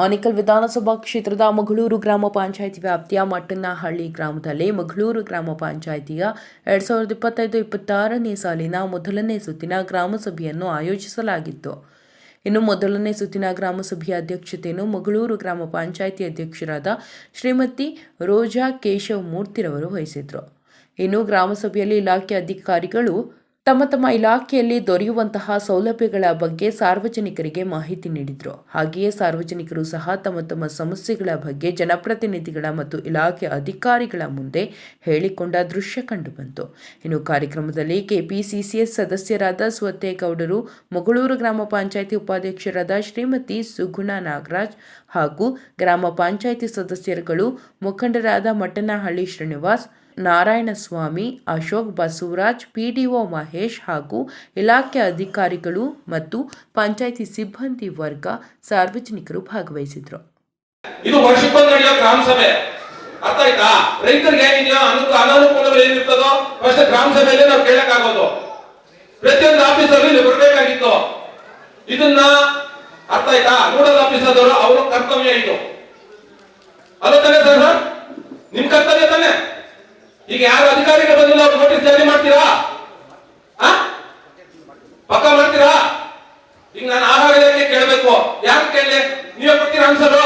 ಆನೇಕಲ್ ವಿಧಾನಸಭಾ ಕ್ಷೇತ್ರದ ಮಗಳೂರು ಗ್ರಾಮ ಪಂಚಾಯಿತಿ ವ್ಯಾಪ್ತಿಯ ಮಟ್ಟನಹಳ್ಳಿ ಗ್ರಾಮದಲ್ಲಿ ಮಗಳೂರು ಗ್ರಾಮ ಪಂಚಾಯಿತಿಯ 2025-26ನೇ ಸಾಲಿನ ಮೊದಲನೇ ಸುತ್ತಿನ ಗ್ರಾಮಸಭೆಯನ್ನು ಆಯೋಜಿಸಲಾಗಿತ್ತು. ಇನ್ನು ಮೊದಲನೇ ಸುತ್ತಿನ ಗ್ರಾಮಸಭೆಯ ಅಧ್ಯಕ್ಷತೆಯನ್ನು ಮಗಳೂರು ಗ್ರಾಮ ಪಂಚಾಯಿತಿ ಅಧ್ಯಕ್ಷರಾದ ಶ್ರೀಮತಿ ರೋಜಾ ಕೇಶವ್ ಮೂರ್ತಿರವರು ವಹಿಸಿದ್ರು. ಇನ್ನು ಗ್ರಾಮಸಭೆಯಲ್ಲಿ ಇಲಾಖೆ ಅಧಿಕಾರಿಗಳು ತಮ್ಮ ಇಲಾಖೆಯಲ್ಲಿ ದೊರೆಯುವಂತಹ ಸೌಲಭ್ಯಗಳ ಬಗ್ಗೆ ಸಾರ್ವಜನಿಕರಿಗೆ ಮಾಹಿತಿ ನೀಡಿದರು. ಹಾಗೆಯೇ ಸಾರ್ವಜನಿಕರು ಸಹ ತಮ್ಮ ಸಮಸ್ಯೆಗಳ ಬಗ್ಗೆ ಜನಪ್ರತಿನಿಧಿಗಳ ಮತ್ತು ಇಲಾಖೆ ಅಧಿಕಾರಿಗಳ ಮುಂದೆ ಹೇಳಿಕೊಂಡ ದೃಶ್ಯ ಕಂಡುಬಂತು. ಇನ್ನು ಕಾರ್ಯಕ್ರಮದಲ್ಲಿ ಕೆಪಿಸಿಸಿಎಸ್ ಸದಸ್ಯರಾದ ಸ್ವತ್ತೇಗೌಡರು, ಮಗಳೂರು ಗ್ರಾಮ ಪಂಚಾಯಿತಿ ಉಪಾಧ್ಯಕ್ಷರಾದ ಶ್ರೀಮತಿ ಸುಗುಣ ನಾಗರಾಜ್ ಹಾಗೂ ಗ್ರಾಮ ಪಂಚಾಯಿತಿ ಸದಸ್ಯರುಗಳು, ಮುಖಂಡರಾದ ಮಟ್ಟನಹಳ್ಳಿ ಶ್ರೀನಿವಾಸ್, ನಾರಾಯಣಸ್ವಾಮಿ, ಅಶೋಕ್, ಬಸವರಾಜ್, ಪಿಡಿಒ ಮಹೇಶ್ ಹಾಗೂ ಇಲಾಖೆ ಅಧಿಕಾರಿಗಳು ಮತ್ತು ಪಂಚಾಯಿತಿ ಸಿಬ್ಬಂದಿ ವರ್ಗ, ಸಾರ್ವಜನಿಕರು ಭಾಗವಹಿಸಿದ್ರು. ಇದು ವರ್ಷಕ್ಕೊಂದು ನಡೆಯೋ ಗ್ರಾಮ ಸಭೆ. ಅರ್ಥ ಆಯ್ತಾ? ರೈತರಿಗೆ ಏನಿದೆಯೋ ಅನಾನುಕೂಲಗಳು ಏನಿರ್ತದೋ ಫಸ್ಟ್ ಗ್ರಾಮ ಸಭೆಯಲ್ಲಿ ನಾವು ಕೇಳಕ್ಕಾಗೋದು. ಪ್ರತಿಯೊಂದು ಆಫೀಸಲ್ಲಿ ಬರಬೇಕಾಗಿತ್ತು. ಇದನ್ನ ಅರ್ಥ ಆಯ್ತಾ? ನೋಡಲ್ ಆಫೀಸರ್ದವರು ಅವರ ಕರ್ತವ್ಯ ಇದು. ಅಲ್ಲ ತಾನೇ ಸರ್? ನಿಮ್ ಕರ್ತವ್ಯ ತಾನೆ. ಈಗ ಯಾರು ಅಧಿಕಾರಿಗಳು ಬಂದಿಲ್ಲ, ಅವ್ರು ನೋಟಿಸ್ ಜಾರಿ ಮಾಡ್ತೀರಾ? ಪಕ್ಕ ಮಾಡ್ತೀರಾ? ಈಗ ನಾನು ಆಹಾರ ಇಲಾಖೆ ಕೇಳಬೇಕು, ಯಾಕೆ ಕೇಳಿ? ನೀವೇ ಕೊಡ್ತೀರಾ ಅನ್ಸರು?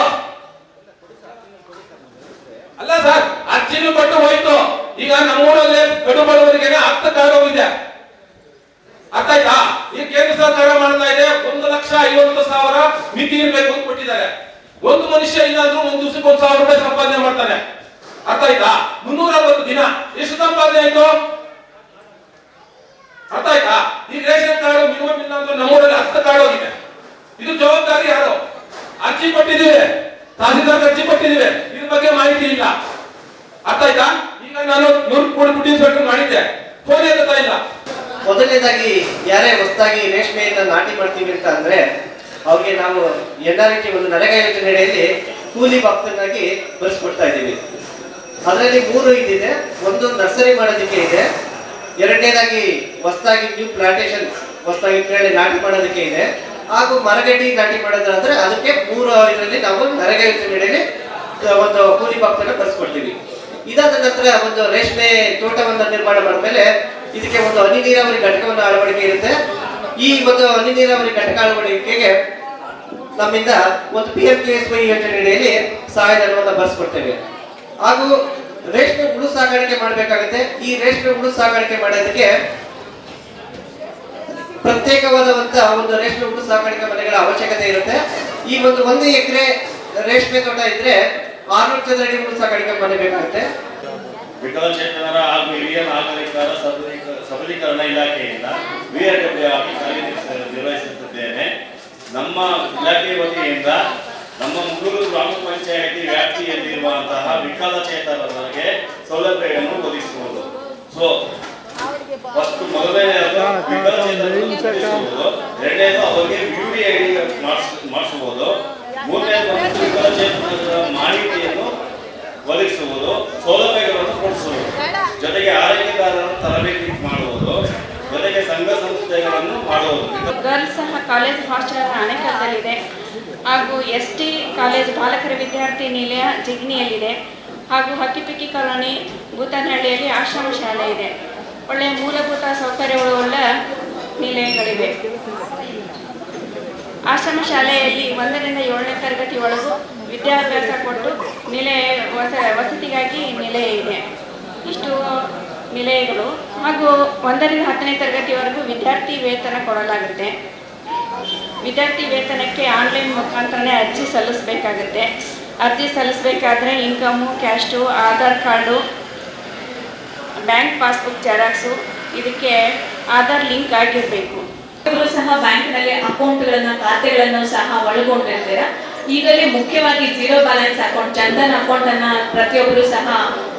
ಅಲ್ಲ ಸರ್, ಅರ್ಜಿನೂ ಕೊಟ್ಟು ಹೋಯ್ತು. ಈಗ ನಮ್ಮೂರಲ್ಲಿ ಕಡು ಬಡವರಿಗೆ 10 ಕಾರ್ಡ್ ಹೋಗಿದೆ. ಅರ್ಥ ಆಯ್ತಾ? ಈಗ ಕೇಂದ್ರ ಸರ್ಕಾರ ಮಾಡ್ತಾ ಇದೆ 1,50,000 ಮಿತಿ ಇರ್ಬೇಕು ಅಂತ ಕೊಟ್ಟಿದ್ದಾರೆ. ಒಂದು ಮನುಷ್ಯ ಇಲ್ಲಾಂದ್ರೂ ಒಂದು ದಿವಸಕ್ಕೆ 1,000 ರೂಪಾಯಿ ಸಂಪಾದನೆ ಮಾಡ್ತಾನೆ. ಅರ್ಥ ಆಯ್ತಾ? 360 ದಿನ ಎಷ್ಟು ಸಂಪಾದನೆ ಆಯ್ತು? ಅರ್ಥ ಆಯ್ತಾ? ಈ ರೇಷನ್ ಕಾರ್ಡ್ ಮಿನಿಮಮ್ ಇಲ್ಲ ಅಂದ್ರೆ ನಮ್ಮೂರಲ್ಲಿ 10 ಕಾರ್ಡ್ ಹೋಗಿದೆ. ಇದು ಜವಾಬ್ದಾರಿ ಯಾರು? ಅರ್ಜಿ ಕೊಟ್ಟಿದ್ದೀವಿ, ತಹಸೀಲ್ದಾರ್ ಅರ್ಜಿ ಕೊಟ್ಟಿದ್ದೀವಿ, ಇದ್ರ ಬಗ್ಗೆ ಮಾಹಿತಿ ಇಲ್ಲ. ಅರ್ಥ ಆಯ್ತಾ? ಈಗ ನಾನು 100 ಕೋಟಿ ದುಡ್ಡು ಮಾಡಿದ್ದೆ, ಫೋನ್ ಎತ್ತಾ ಇಲ್ಲ. ಮೊದಲನೇದಾಗಿ ಯಾರೇ ಹೊಸದಾಗಿ ರೇಷ್ಮೆಯನ್ನ ನಾಟಿ ಮಾಡ್ತೀವಿ ಅಂತ ಅಂದ್ರೆ ಅವ್ರಿಗೆ ನಾವು NRT ಒಂದು ನರೇಗಾ ಯೋಜನೆಯಲ್ಲಿ ಕೂಲಿ ಭಕ್ತನಾಗಿ ಬರೆಸ್ಕೊಡ್ತಾ ಇದ್ದೀವಿ. ಅದರಲ್ಲಿ 3 ಇದಿದೆ. ಒಂದು ನರ್ಸರಿ ಮಾಡೋದಕ್ಕೆ ಇದೆ, ಎರಡನೇದಾಗಿ ಹೊಸದಾಗಿ ನ್ಯೂ ಪ್ಲಾಂಟೇಶನ್ ಹೊಸದಾಗಿ ಕೇಳಿ ನಾಟಿ ಮಾಡೋದಕ್ಕೆ ಇದೆ, ಹಾಗೂ ಮರಗಡ್ಡಿ ನಾಟಿ ಮಾಡೋದಾದ್ರೆ ಅದಕ್ಕೆ 3 ಇದರಲ್ಲಿ ನಾವು ನರೇಗಾ ಯೋಜನೆಯಲ್ಲಿ ಒಂದು ಕೂಲಿ ಭಕ್ತನ ಬರೆಸ್ಕೊಡ್ತೀವಿ. ಇದಾದ ನಂತರ ಒಂದು ರೇಷ್ಮೆ ತೋಟವನ್ನು ನಿರ್ಮಾಣ ಮಾಡಿದ್ಮೇಲೆ ಇದಕ್ಕೆ ಒಂದು ಹನಿ ನೀರಾವರಿ ಘಟಕವನ್ನು ಅಳವಡಿಕೆ ಇರುತ್ತೆ. ಈ ಒಂದು ಹನಿ ನೀರಾವರಿ ಘಟಕ ಅಳವಡಿಕೆಗೆ ನಮ್ಮಿಂದ ಒಂದು PMKSY ಯೋಜನೆಯಲ್ಲಿ ಸಹಾಯಧನವನ್ನು ಬರೆಸ್ಕೊಡ್ತೇವೆ. ಹಾಗೂ ರೇಷ್ಮೆ ಹುಳು ಸಾಗಾಣಿಕೆ ಮಾಡಬೇಕಾಗುತ್ತೆ. ಈ ರೇಷ್ಮೆ ಹುಳು ಸಾಗಾಣಿಕೆ ಮಾಡೋದಕ್ಕೆ ಪ್ರತ್ಯೇಕವಾದಂತಹ ಒಂದು ರೇಷ್ಮೆ ಹುಳು ಸಾಗಾಣಿಕೆ ಮನೆಗಳ ಅವಶ್ಯಕತೆ ಇರುತ್ತೆ. ಈ ಒಂದು 1 ಎಕರೆ ರೇಷ್ಮೆ ತೋಟ ಇದ್ರೆ 600 ಚದರಡಿ ಹುಳು ಸಾಗಾಣಿಕೆ ಮನೆ ಬೇಕಾಗುತ್ತೆ. ವಿಕಲಚೇತನರ ಹಾಗೂ ಹಿರಿಯ ನಾಗರಿಕರ ಸಬಲೀಕರಣ ಇಲಾಖೆಯಿಂದ VRW ಆಗಿ ಕಾರ್ಯನಿರ್ವಹಿಸುತ್ತಿದ್ದೇನೆ. ನಮ್ಮ ಇಲಾಖೆ ವತಿಯಿಂದ ನಮ್ಮ ಮಗಳೂರು ಗ್ರಾಮ ಪಂಚಾಯಿತಿ ವ್ಯಾಪ್ತಿಯಲ್ಲಿರುವಂತಹ ವಿಕಲಚೇತನರಿಗೆ ಸೌಲಭ್ಯವನ್ನು ಒದಗಿಸುವುದು. ಸೊ ಫಸ್ಟ್ ಮೊದಲನೇದು ವಿಕಲಚೇತನರು, ಎರಡನೇದು ಅವರಿಗೆ UDID ಮಾಡಿಸುವುದು, ಮೂರನೇದು ವಿಕಲಚೇತನರ ಮಾಹಿತಿಯನ್ನು ಒದಗಿಸುವುದು, ಸೌಲಭ್ಯಗಳನ್ನು ಕೊಡಿಸುವುದು, ಜೊತೆಗೆ ಆರೈಕೆದಾರರನ್ನು ತರಬೇತಿ ಮಾಡುವುದು, ಜೊತೆಗೆ ಸಂಘ ಸಂಸ್ಥೆಗಳನ್ನು ಮಾಡುವುದು. ಗರ್ಲ್ಸ್ ಕಾಲೇಜ್ ಹಾಸ್ಟೆಲ್ ಆನೇಕಲ್ದಲ್ಲಿದೆ, ಹಾಗೂ ST ಕಾಲೇಜ್ ಬಾಲಕರ ವಿದ್ಯಾರ್ಥಿ ನಿಲಯ ಜಿಗ್ನಿಯಲ್ಲಿದೆ, ಹಾಗೂ ಹಕ್ಕಿಪಿಕ್ಕಿ ಕಾಲೋನಿ ಭೂತನಹಳ್ಳಿಯಲ್ಲಿ ಆಶ್ರಮ ಶಾಲೆ ಇದೆ. ಒಳ್ಳೆಯ ಮೂಲಭೂತ ಸೌಕರ್ಯಗಳುಳ್ಳ ನಿಲಯಗಳಿವೆ. ಆಶ್ರಮ ಶಾಲೆಯಲ್ಲಿ 1ರಿಂದ 7ನೇ ತರಗತಿವರೆಗೂ ವಿದ್ಯಾಭ್ಯಾಸ ಕೊಟ್ಟು ವಸತಿಗಾಗಿ ನಿಲಯ ಇದೆ. ಇಷ್ಟು ನಿಲಯಗಳು, ಹಾಗೂ 1ರಿಂದ 10ನೇ ತರಗತಿವರೆಗೂ ವಿದ್ಯಾರ್ಥಿ ವೇತನ ಕೊಡಲಾಗುತ್ತೆ. ವಿದ್ಯಾರ್ಥಿ ವೇತನಕ್ಕೆ ಆನ್ಲೈನ್ ಮುಖಾಂತರನೇ ಅರ್ಜಿ ಸಲ್ಲಿಸಬೇಕಾಗುತ್ತೆ. ಅರ್ಜಿ ಸಲ್ಲಿಸಬೇಕಾದ್ರೆ income, caste, Aadhaar card, bank passbook xerox, ಇದಕ್ಕೆ ಆಧಾರ್ ಲಿಂಕ್ ಆಗಿರಬೇಕು. ಇವರು ಸಹ ಬ್ಯಾಂಕ್ನಲ್ಲಿ ಅಕೌಂಟ್ಗಳನ್ನು, ಖಾತೆಗಳನ್ನು ಸಹ ಒಳಗೊಂಡಿರ್ತೀರಾ. ಈಗಲೇ ಮುಖ್ಯವಾಗಿ 0 ಬ್ಯಾಲೆನ್ಸ್ ಅಕೌಂಟ್, ಜನ್ಧನ್ ಅಕೌಂಟ್ ಅನ್ನ ಪ್ರತಿಯೊಬ್ಬರು ಸಹ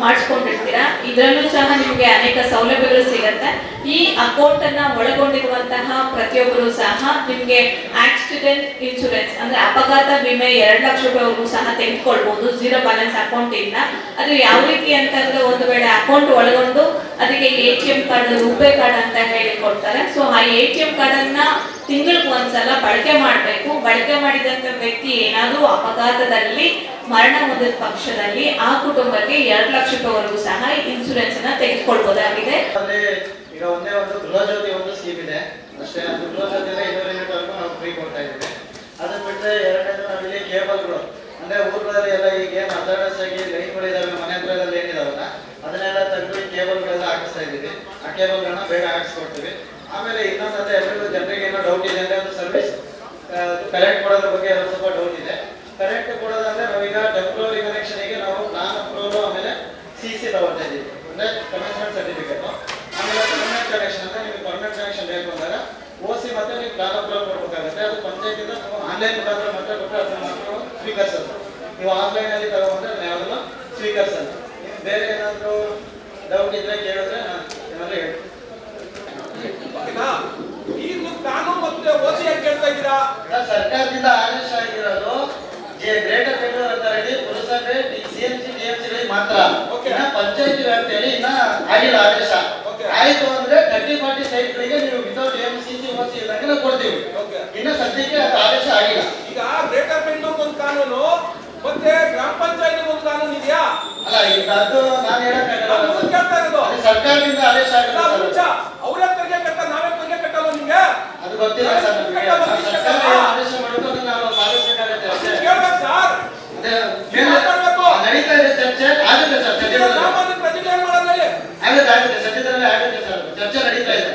ಮಾಡಿಸ್ಕೊಂಡಿರ್ತೀರಾ. ಇದರಲ್ಲೂ ಸಹ ನಿಮಗೆ ಅನೇಕ ಸೌಲಭ್ಯಗಳು ಸಿಗುತ್ತೆ. ಈ ಅಕೌಂಟ್ ಅನ್ನ ಒಳಗೊಂಡಿರುವಂತಹ ಪ್ರತಿಯೊಬ್ಬರು ಸಹ ನಿಮಗೆ ಆಕ್ಸಿಡೆಂಟ್ ಇನ್ಶೂರೆನ್ಸ್ ಅಂದ್ರೆ ಅಪಘಾತ ವಿಮೆ 2 ಲಕ್ಷ ರೂಪಾಯಿವರೆಗೂ ಸಹ ತೆಗೆದುಕೊಳ್ಬಹುದು 0 ಬ್ಯಾಲೆನ್ಸ್ ಅಕೌಂಟ್ ಇಂದ. ಅದು ಯಾವ ರೀತಿ ಅಂತಂದ್ರೆ, ಒಂದು ವೇಳೆ ಅಕೌಂಟ್ ಒಳಗೊಂಡು ಅದಕ್ಕೆ ATM ಕಾರ್ಡ್, ರೂಪೇ ಕಾರ್ಡ್ ಅಂತ ಹೇಳಿ ಕೊಡ್ತಾರೆ. ಸೊ ಆ ATM ಕಾರ್ಡ್ ಅನ್ನ ತಿಂಗಳಿಗೆ ಒಂದ್ಸಲ ಬಳಕೆ ಮಾಡಬೇಕು. ಬಳಕೆ ಮಾಡಿದಂತ ವ್ಯಕ್ತಿ ಏನಾದರೂ ಅಪಘಾತದಲ್ಲಿ ಮರಣ ಹೊಂದಿದ ಪಕ್ಷದಲ್ಲಿ ಆ ಕುಟುಂಬಕ್ಕೆ 2 ಲಕ್ಷ ರೂಪಾಯಿವರೆಗೂ ಸಹ ಇನ್ಸೂರೆನ್ಸ್ ಅನ್ನ ತೆಗೆದುಕೊಳ್ಬಹುದಾಗಿದೆ. ಈಗ ಒಂದೇ ಒಂದು ಗೃಹಜ್ಯೋತಿ ಒಂದು ಸ್ಕೀಮ್ ಇದೆ ಅಷ್ಟೇ. ಅದು ಗೃಹಜ್ಯೋತಿ 200 ಯೂನಿಟ್ ವರೆಗೂ ನಾವು ಫ್ರೀ ಕೊಡ್ತಾ ಇದ್ದೀವಿ. ಅದನ್ನ ಬಿಟ್ಟರೆ ಎರಡನೇದು ನಾವಿಲ್ಲಿ ಕೇಬಲ್ಗಳು ಅಂದ್ರೆ ಊರುಗಳಲ್ಲಿ ಎಲ್ಲ ಈಗ ಏನು ಅಸರ್ಡಸ್ ಆಗಿ ಲೈನ್ಗಳಿದಾವೆ ಮನೆ ಹತ್ರ ಎಲ್ಲ ಲೈನ್ ಇದಾವಲ್ಲ ಅದನ್ನೆಲ್ಲ ತೆಗೆದು ಈ ಕೇಬಲ್ಗಳೆಲ್ಲ ಹಾಕಿಸ್ತಾ ಇದ್ದೀವಿ. ಆ ಕೇಬಲ್ಗಳನ್ನ ಬೇಗ ಹಾಕಿಸ್ಕೊಡ್ತೀವಿ. ಆಮೇಲೆ ಇನ್ನೊಂದಂದ್ರೆ ಎಲ್ಲರಿಗೂ ಜನರಿಗೆ ಏನೋ ಡೌಟ್ ಇದೆ ಅಂದ್ರೆ ಒಂದು ಸರ್ವಿಸ್ ಕರೆಂಟ್ ಕೊಡೋದ್ರ ಬಗ್ಗೆ ಸ್ವಲ್ಪ ಡೌಟ್ ಇದೆ. ಕರೆಂಟ್ ಕೊಡೋದಂದ್ರೆ ನಾವೀಗ ಟೆಂಪ್ರರಿ ಕನೆಕ್ಷನ್ಗೆ ನಾವು ಪ್ಲಾನ್ ಅಪ್ರೂವಲ್ ಆಮೇಲೆ CC ತಗೊಳ್ತಾ ಇದ್ದೀವಿ ಅಂದ್ರೆ ಕಮೆನ್ಸ್ಮೆಂಟ್ ಸರ್ಟಿಫಿಕೇಟ್. ಆಮೇಲೆ ಪರ್ಮನೆಂಟ್ ಕನೆಕ್ಷನ್ ಅಂದ್ರೆ ನಿಮಗೆ ಪರ್ಮನೆಂಟ್ ಕನೆಕ್ಷನ್ ಬೇಕು ಅಂದಾಗ OC ಮತ್ತೆ ನೀವು ಪ್ಲಾನ್ ಅಪ್ರೂವಲ್ ಕೊಡ್ಬೇಕಾಗುತ್ತೆ. ಅದು ಪಂಚಾಯತಿಂದ ಆನ್ಲೈನ್ ಮುಖಾಂತರ ಮತ್ತೆ ಕೊಟ್ಟರೆ ಅದನ್ನ ಮಾತ್ರ ಸ್ವೀಕರಿಸೋದು. ನೀವು ಆನ್ಲೈನ್ ಅಲ್ಲಿ ತಗೊಂಡ್ರೆ ಯಾವ್ದನ್ನ ಸ್ವೀಕರಿಸಲ್ಲ. ನೀವು ಬೇರೆ ಏನಾದರೂ ಡೌಟ್ ಇದ್ರೆ ಕೇಳಿದ್ರೆ ನಾನು ಏನಾದ್ರು ಹೇಳ್ತೀನಿ. ಈಗಲೂ ನಾನು ಮತ್ತೆ OC ಕೇಳ್ತಾ ಇದ್ದೀರಾ? ಸರ್ಕಾರದಿಂದ ಆದೇಶ ಆಗಿರೋದು ಗ್ರೇಟರ್ ಬೆಂಗಳೂರು ಅಂತ ಹೇಳಿ ಪುರಸಭೆ CMC DMC ಮಾತ್ರ. ಪಂಚಾಯತಿ ವ್ಯಾಪ್ತಿಯಲ್ಲಿ ಇನ್ನ ಆಗಿಲ್ಲ ಆದೇಶ. ಆಯ್ತು ಅಂದ್ರೆ 30-40 ಸೈಟ್ಗಳಿಗೆ ನೀವು ವಿತೌಟ್ MCC OC ಇದ್ದಂಗೆ ನಾವು ಕೊಡ್ತೀವಿ. ಇನ್ನು ಸದ್ಯಕ್ಕೆ ಅದು ಆದೇಶ ಆಗಿಲ್ಲ. ಈಗ ಗ್ರೇಟರ್ ಬೆಂಗಳೂರು ಒಂದು ಕಾನೂನು ಮತ್ತೆ ಗ್ರಾಮ ಪಂಚಾಯತಿ ಒಂದು ಕಾನೂನು ಇದೆಯಾ? ಅಲ್ಲ ಈಗ ಅದು ನಾನು ಹೇಳಕ್ಕಾಗಲ್ಲ. ಸರ್ಕಾರದಿಂದ ಆದೇಶ ಆಗಿಲ್ಲ. ಅವರೇ ತೆರಿಗೆ ಕಟ್ಟ ನಾವೇ ತೆರಿಗೆ ಕಟ್ಟಲ್ಲ ನಿಮ್ಗೆ? ಅದು ಗೊತ್ತಿಲ್ಲ ಸರ್ ನಮಗೆ. ಸರ್ಕಾರ ಆದೇಶ ಮಾಡೋದು ನಾವು ಪಾಲಿಸಬೇಕಾಗುತ್ತೆ ಅಷ್ಟೇ. ಕೇಳ್ಬೇಕು ಸರ್. ನಡೀತಾ ಇದೆ ಚರ್ಚೆ ಆಗುತ್ತೆ ಸರ್. ಸಾಮಾನ್ಯ ಪ್ರಜೆಗಳು ಏನ್ ಮಾಡೋದು ಹೇಳಿ? ಆಗುತ್ತೆ ಸದ್ಯದಲ್ಲೇ ಆಗುತ್ತೆ ಸರ್. ಚರ್ಚೆ ನಡೀತಾ ಇದೆ.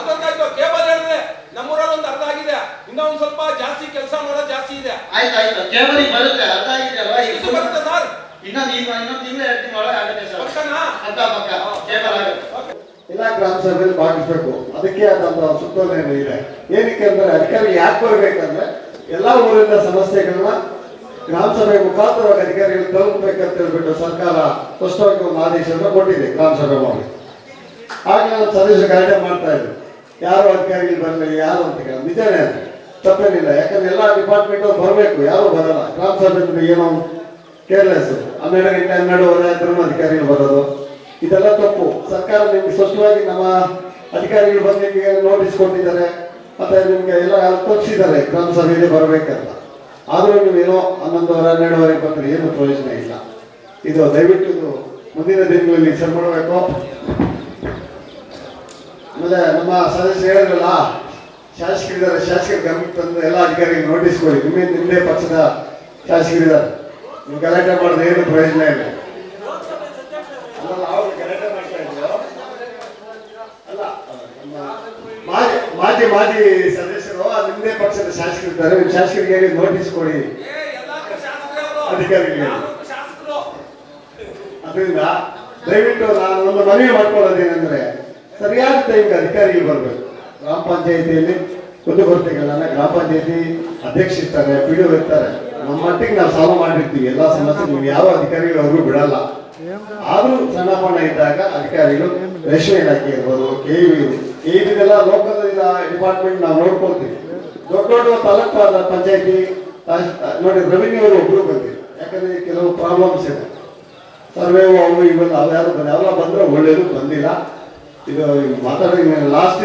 ಅದೊಂದಾಯ್ತು. ಕೇಬಲ್ ಹೇಳಿದ್ರೆ ನಮ್ಮೂರಲ್ಲಿ ಒಂದು ಅರ್ಧ ಆಗಿದೆ, ಇನ್ನ ಒಂದ್ ಸ್ವಲ್ಪ ಜಾಸ್ತಿ ಕೆಲಸ ಮಾಡೋದು ಜಾಸ್ತಿ ಇದೆ. ಆಯ್ತು ಕೇಬಲ್ ಬರುತ್ತೆ ಅರ್ಧ ಆಗಿದೆ ಅಲ್ವಾ? ಇದು ಬರುತ್ತೆ ಸರ್. ಇನ್ನೊಂದು ತಿಂಗಳು 2 ತಿಂಗಳೊಳಗೆ ಆಗುತ್ತೆ ಸರ್. ಪಕ್ಕ ಕೇಬಲ್ ಆಗುತ್ತೆ. ಎಲ್ಲ ಗ್ರಾಮ ಸಭೆಯಲ್ಲಿ ಭಾಗಿಸ್ಬೇಕು. ಅದಕ್ಕೆ ಆದಂತ ಸುತ್ತೋಲೆಯನ್ನು ಇದೆ. ಏನಕ್ಕೆ ಅಂದ್ರೆ ಅಧಿಕಾರಿ ಯಾಕೆ ಬರ್ಬೇಕಂದ್ರೆ ಎಲ್ಲಾ ಊರಿನ ಸಮಸ್ಯೆಗಳನ್ನ ಗ್ರಾಮ ಸಭೆ ಮುಖಾಂತರವಾಗಿ ಅಧಿಕಾರಿಗಳು ತಲುಪಬೇಕಂತ ಹೇಳ್ಬಿಟ್ಟು ಸರ್ಕಾರ ಸ್ಪಷ್ಟವಾಗಿ ಒಂದು ಆದೇಶವನ್ನು ಕೊಟ್ಟಿದೆ ಗ್ರಾಮ ಸಭೆ ಮಾಡಿ. ಆಗ ನಾವು ಸದಸ್ಯರು ಗಲಾಟೆ ಮಾಡ್ತಾ ಇದ್ರು, ಯಾರು ಅಧಿಕಾರಿಗಳು ಬರಲಿ ಯಾರು ಅಂತ ಕೇಳಿ. ನಿಜನೇ ಅದು, ತಪ್ಪೇನಿಲ್ಲ. ಯಾಕಂದ್ರೆ ಎಲ್ಲ ಡಿಪಾರ್ಟ್ಮೆಂಟ್ ಬರಬೇಕು, ಯಾರು ಬರಲ್ಲ. ಗ್ರಾಮ ಸಭೆ ಏನೋ ಕೇರ್ಲೆಸ್ 12 ಗಂಟೆ 12:30 ಆದ್ರೂ ಅಧಿಕಾರಿಗಳು ಬರೋದು, ಇದೆಲ್ಲ ತಪ್ಪು. ಸರ್ಕಾರ ನಿಮ್ಗೆ ಸ್ಪಷ್ಟವಾಗಿ ನಮ್ಮ ಅಧಿಕಾರಿಗಳು ಬಂದು ನಿಮಗೆ ನೋಟಿಸ್ ಕೊಟ್ಟಿದ್ದಾರೆ, ಮತ್ತೆ ನಿಮ್ಗೆ ಎಲ್ಲ ತಪ್ಪಿಸಿದ್ದಾರೆ ಗ್ರಾಮ ಸಭೆಯಲ್ಲಿ ಬರಬೇಕಂತ. ಆದ್ರೂ ನೀವೇನೋ 11:30 12:30 ಬಂದ್ರೆ ಏನು ಪ್ರಯೋಜನ ಇಲ್ಲ. ಇದು ದಯವಿಟ್ಟು ಇದು ಮುಂದಿನ ದಿನಗಳಲ್ಲಿ ಸರಿ ಮಾಡಬೇಕು. ಆಮೇಲೆ ನಮ್ಮ ಸದಸ್ಯರು ಹೇಳಿದ್ರಲ್ಲ, ಶಾಸಕರಿದ್ದಾರೆ, ಶಾಸಕರ ಗಮನಕ್ಕೆ ತಂದು ಎಲ್ಲ ಅಧಿಕಾರಿಗಳು ನೋಟಿಸ್ ಕೊಡಿ. ನಿಮ್ಮದೇ ಪಕ್ಷದ ಶಾಸಕರಿದ್ದಾರೆ, ನೀವು ಗಲಾಟೆ ಮಾಡೋದು ಏನು ಪ್ರಯೋಜನ ಇಲ್ಲ. ಮಾಜಿ ಸದಸ್ಯರು ನಿಮ್ಮದೇ ಪಕ್ಷದ ಶಾಸಕರಿದ್ದಾರೆ, ನಿಮ್ಮ ಶಾಸಕರಿಗೆ ನೋಟಿಸ್ ಕೊಡಿ ಅಧಿಕಾರಿಗಳಿಗೆ. ಅದರಿಂದ ದಯವಿಟ್ಟು ನಾನು ಒಂದು ಮನವಿ ಮಾಡ್ಕೊಳ್ಳೋದೇನೆಂದ್ರೆ ಸರಿಯಾದ ಟೈಮ್ಗೆ ಅಧಿಕಾರಿಗಳು ಬರಬೇಕು. ಗ್ರಾಮ ಪಂಚಾಯಿತಿಯಲ್ಲಿ ಕುಂದುಕೊರತೆಗಳನ್ನ ಗ್ರಾಮ ಪಂಚಾಯಿತಿ ಅಧ್ಯಕ್ಷ ಇರ್ತಾರೆ, PDO ಇರ್ತಾರೆ. ನಮ್ಮ ಮಟ್ಟಿಗೆ ನಾವು ಸಾಲ್ವ್ ಮಾಡಿರ್ತೀವಿ ಎಲ್ಲ ಸಮಸ್ಯೆ. ನೀವು ಯಾವ ಅಧಿಕಾರಿಗಳು ಅವ್ರಿಗೂ ಬಿಡಲ್ಲ. ಆದ್ರೂ ಸಣ್ಣ ಪಣ್ಣ ಇದ್ದಾಗ ಅಧಿಕಾರಿಗಳು ರೇಷ್ಮೆ ಇಲಾಖೆ ಇರ್ಬೋದು, KEB ಲೋಕಲ್ ಡಿಪಾರ್ಟ್ಮೆಂಟ್ ನಾವು ನೋಡ್ಕೊಳ್ತೀವಿ. ದೊಡ್ಡ ತಾಲೂಕು ಪಂಚಾಯತಿ ನೋಡಿ ರೆವಿನ್ಯೂ ಅವರು ಒಬ್ರು ಬಂದಿದ್ರು. ಯಾಕಂದ್ರೆ ಕೆಲವು ಪ್ರಾಬ್ಲಮ್ಸ್ ಇದೆ, ಸರ್ವೆ ಅವು ಇವೆಲ್ಲ ಅವ್ಯಾರು ಯಾವೆಲ್ಲ ಬಂದ್ರೆ ಒಳ್ಳೇದು, ಬಂದಿಲ್ಲ. ಇದು ಮಾತಾಡಿ ಲಾಸ್ಟ್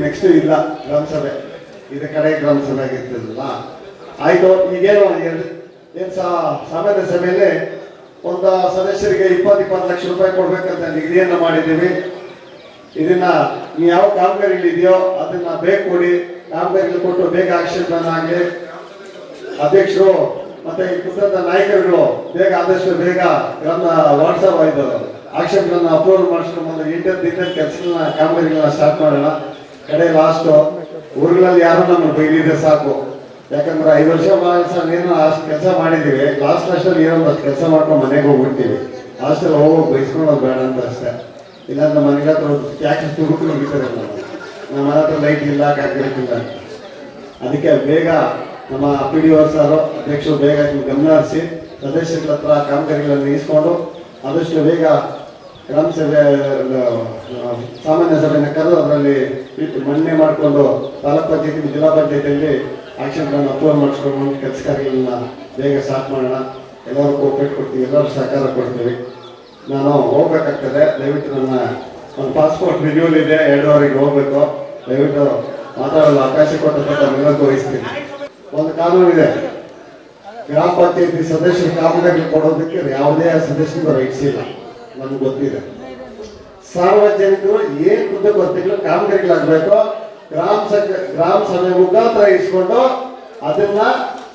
ನೆಕ್ಸ್ಟ್ ಇಲ್ಲ ಗ್ರಾಮ ಸಭೆ, ಇದೇ ಕಡೆ ಗ್ರಾಮ ಸಭೆ ಆಗಿರ್ತದಲ್ಲ. ಆಯ್ತು, ಈಗೇನು ಏನು ಸಾಮಾನ್ಯ ಸಭೆಯಲ್ಲಿ ಒಂದು ಸದಸ್ಯರಿಗೆ 20 ಲಕ್ಷ ರೂಪಾಯಿ ಕೊಡ್ಬೇಕಂತ ನಿಗದಿಯನ್ನ ಮಾಡಿದ್ದೀವಿ. ಇದನ್ನ ನೀವು ಯಾವ ಕಾಮಗಾರಿಗಳಿದೆಯೋ ಅದನ್ನ ಬೇಗ ಕೊಡಿ. ಕಾಮಗಾರಿಗಳು ಕೊಟ್ಟು ಬೇಗ ಆಕ್ಷನ್ ಪ್ಲಾನ್ ಆಗಲಿ. ಅಧ್ಯಕ್ಷರು ಮತ್ತೆ ಈ ಕುಟುಂಬದ ನಾಯಕರುಗಳು ಬೇಗ ಆದಷ್ಟು ಬೇಗ ವಾಟ್ಸಪ್ ಆಯ್ತು ಆಕ್ಷನ್ ಪ್ಲಾನ್ ಅಪ್ರೂವಲ್ ಮಾಡಿಸ್ಕೊಂಡು ಇಂಟರ್ ಕೆಲಸಗಳನ್ನ ಕಾಮಗಾರಿಗಳನ್ನ ಸ್ಟಾರ್ಟ್ ಮಾಡೋಣ. ಕಡೆ ಲಾಸ್ಟ್ ಊರುಗಳಲ್ಲಿ ಯಾರು ನಮ್ಮನ್ನು ಬೈಲಿದ್ರೆ ಸಾಕು. ಯಾಕಂದ್ರೆ 5 ವರ್ಷ ಏನೋ ಅಷ್ಟು ಕೆಲಸ ಮಾಡಿದೀವಿ, ಲಾಸ್ಟಲ್ಲಿ ಏನೋ ಅಷ್ಟು ಕೆಲಸ ಮಾಡ್ಕೊಂಡು ಮನೆಗೆ ಹೋಗ್ಬಿಡ್ತೀವಿ. ಲಾಸ್ಟಲ್ಲಿ ಹೋಗೋಗಿ ಬೈಸ್ಕೊಳ್ಳೋದು ಬೇಡ ಅಂತ ಅಷ್ಟೇ. ಇಲ್ಲಾಂದ್ರೆ ಮನೆಗೆ ಹತ್ರ ಯಾಕೆ ತುರುಕು ಹೋಗಿದ್ದಾರೆ, ನಮ್ಮ ಮನೆ ಹತ್ರ ಲೈಟ್ ಇಲ್ಲ, ಕಾಂಕ್ರೀಟ್ ಇಲ್ಲ. ಅದಕ್ಕೆ ಬೇಗ ನಮ್ಮ PDO ಸಾರು ಅಧ್ಯಕ್ಷರು ಬೇಗ ಗಮನ ಹರಿಸಿ ಸದಸ್ಯರ ಹತ್ರ ಕಾಮಗಾರಿಗಳನ್ನು ಇಸ್ಕೊಂಡು ಆದಷ್ಟು ಬೇಗ ಗ್ರಾಮ ಸಭೆ ಸಾಮಾನ್ಯ ಸಭೆಯನ್ನು ಕರೆದು ಅದರಲ್ಲಿ ಮಣ್ಣೆ ಮಾಡಿಕೊಂಡು ತಾಲೂಕ್ ಪಂಚಾಯತಿ ಜಿಲ್ಲಾ ಪಂಚಾಯತಿಯಲ್ಲಿ ಆಕ್ಷನ್ ಪ್ಲಾನ್ ಅಪ್ರೂವಲ್ ಮಾಡಿಸ್ಕೊಂಡು ಕೆಲಸ ಕಾರ್ಯಗಳನ್ನ ಬೇಗ ಸ್ಟಾರ್ಟ್ ಮಾಡೋಣ. ಎಲ್ಲರೂ ಕೋಪರೇಟ್ ಕೊಡ್ತೀವಿ, ಎಲ್ಲರೂ ಸಹಕಾರ ಕೊಡ್ತೀವಿ. ನಾನು ಹೋಗ್ಬೇಕಾಗ್ತದೆ. ದಯವಿಟ್ಟು ನನ್ನ ಒಂದು ಪಾಸ್ಪೋರ್ಟ್ ರಿನ್ಯೂವಲ್ ಇದೆ, 2:15 ಹೋಗ್ಬೇಕು. ದಯವಿಟ್ಟು ಮಾತಾಡಲು ಅವಕಾಶ ಕೊಟ್ಟಂತ ತಮ್ಮೆಲ್ಲರಿಗೂ ವಹಿಸ್ತೀನಿ. ಒಂದು ಕಾನೂನು ಇದೆ, ಗ್ರಾಮ ಪಂಚಾಯತಿ ಸದಸ್ಯರು ಕಾಮಗಾರಿ ಕೊಡೋದಕ್ಕೆ ಯಾವುದೇ ಸದಸ್ಯರಿಗೂ ರೈಟ್ಸ್ ಇಲ್ಲ, ನಮ್ಗೆ ಗೊತ್ತಿದೆ. ಸಾರ್ವಜನಿಕರು ಏನ್ ಕುಂದುಕೊರತೆಗಳು ಕಾಮಗಾರಿಗಳಾಗಬೇಕು ಗ್ರಾಮ ಸಭೆ ಮುಖಾಂತರ ಇಸ್ಕೊಂಡು ಅದನ್ನ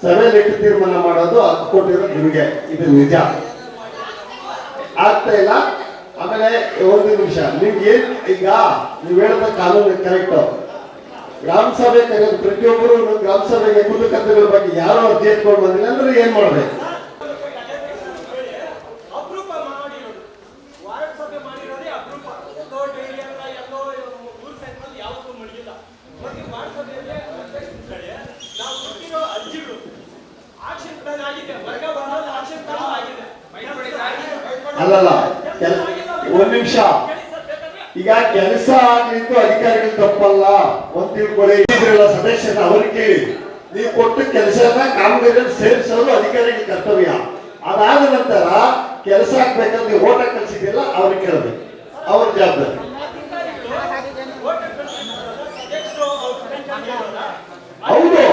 ಸಭೆಯಲ್ಲಿಟ್ಟು ತೀರ್ಮಾನ ಮಾಡೋದು ಹಕ್ಕು ಕೊಟ್ಟಿರೋದು ನಿಮಗೆ, ಇದು ನಿಜ. ಆಗ್ತಾ ಇಲ್ಲ. ಆಮೇಲೆ ಒಂದು ನಿಮಿಷ, ನಿಮ್ಗೆ ಏನ್ ಈಗ ನೀವು ಹೇಳಿದ ಕಾನೂನು ಕರೆಕ್ಟ್. ಗ್ರಾಮ ಸಭೆ ಕರೆಯೋದು ಪ್ರತಿಯೊಬ್ಬರು ಗ್ರಾಮ ಸಭೆಗೆ ಕುಂದುಕೊರತೆಗಳ ಬಗ್ಗೆ ಯಾರೋ ಅರ್ಜಿ ಎತ್ಕೊಂಡು ಬಂದಿಲ್ಲ ಅಂದ್ರೆ ಏನ್ ಮಾಡ್ಬೇಕು? ಅಲ್ಲಲ್ಲ, ಒಂದ್ ನಿಮಿಷ, ಈಗ ಕೆಲಸ ಆಗ್ಲಿದ್ದು ಅಧಿಕಾರಿಗಳು ತಪ್ಪಲ್ಲ, ಒಂದ್ ತಿಳ್ಕೊಳ್ಳಿ. ಇದ್ರಲ್ಲ ಸದಸ್ಯರ ಅವ್ರಿಗೆ ಕೇಳಿ, ನೀವು ಕೊಟ್ಟು ಕೆಲಸನ ಕಾಮಗಾರಿಯಲ್ಲಿ ಸೇರಿಸೋದು ಅಧಿಕಾರಿಗಳ ಕರ್ತವ್ಯ. ಅದಾದ ನಂತರ ಕೆಲಸ ಆಗ್ಬೇಕಂದ್ರೆ ನೀವು ಓಟ ಕಲ್ಸಿದಿಲ್ಲ ಅವ್ರಿಗೆ ಕೇಳಬೇಕು, ಅವ್ರ ಜವಾಬ್ದಾರಿ. ಹೌದು,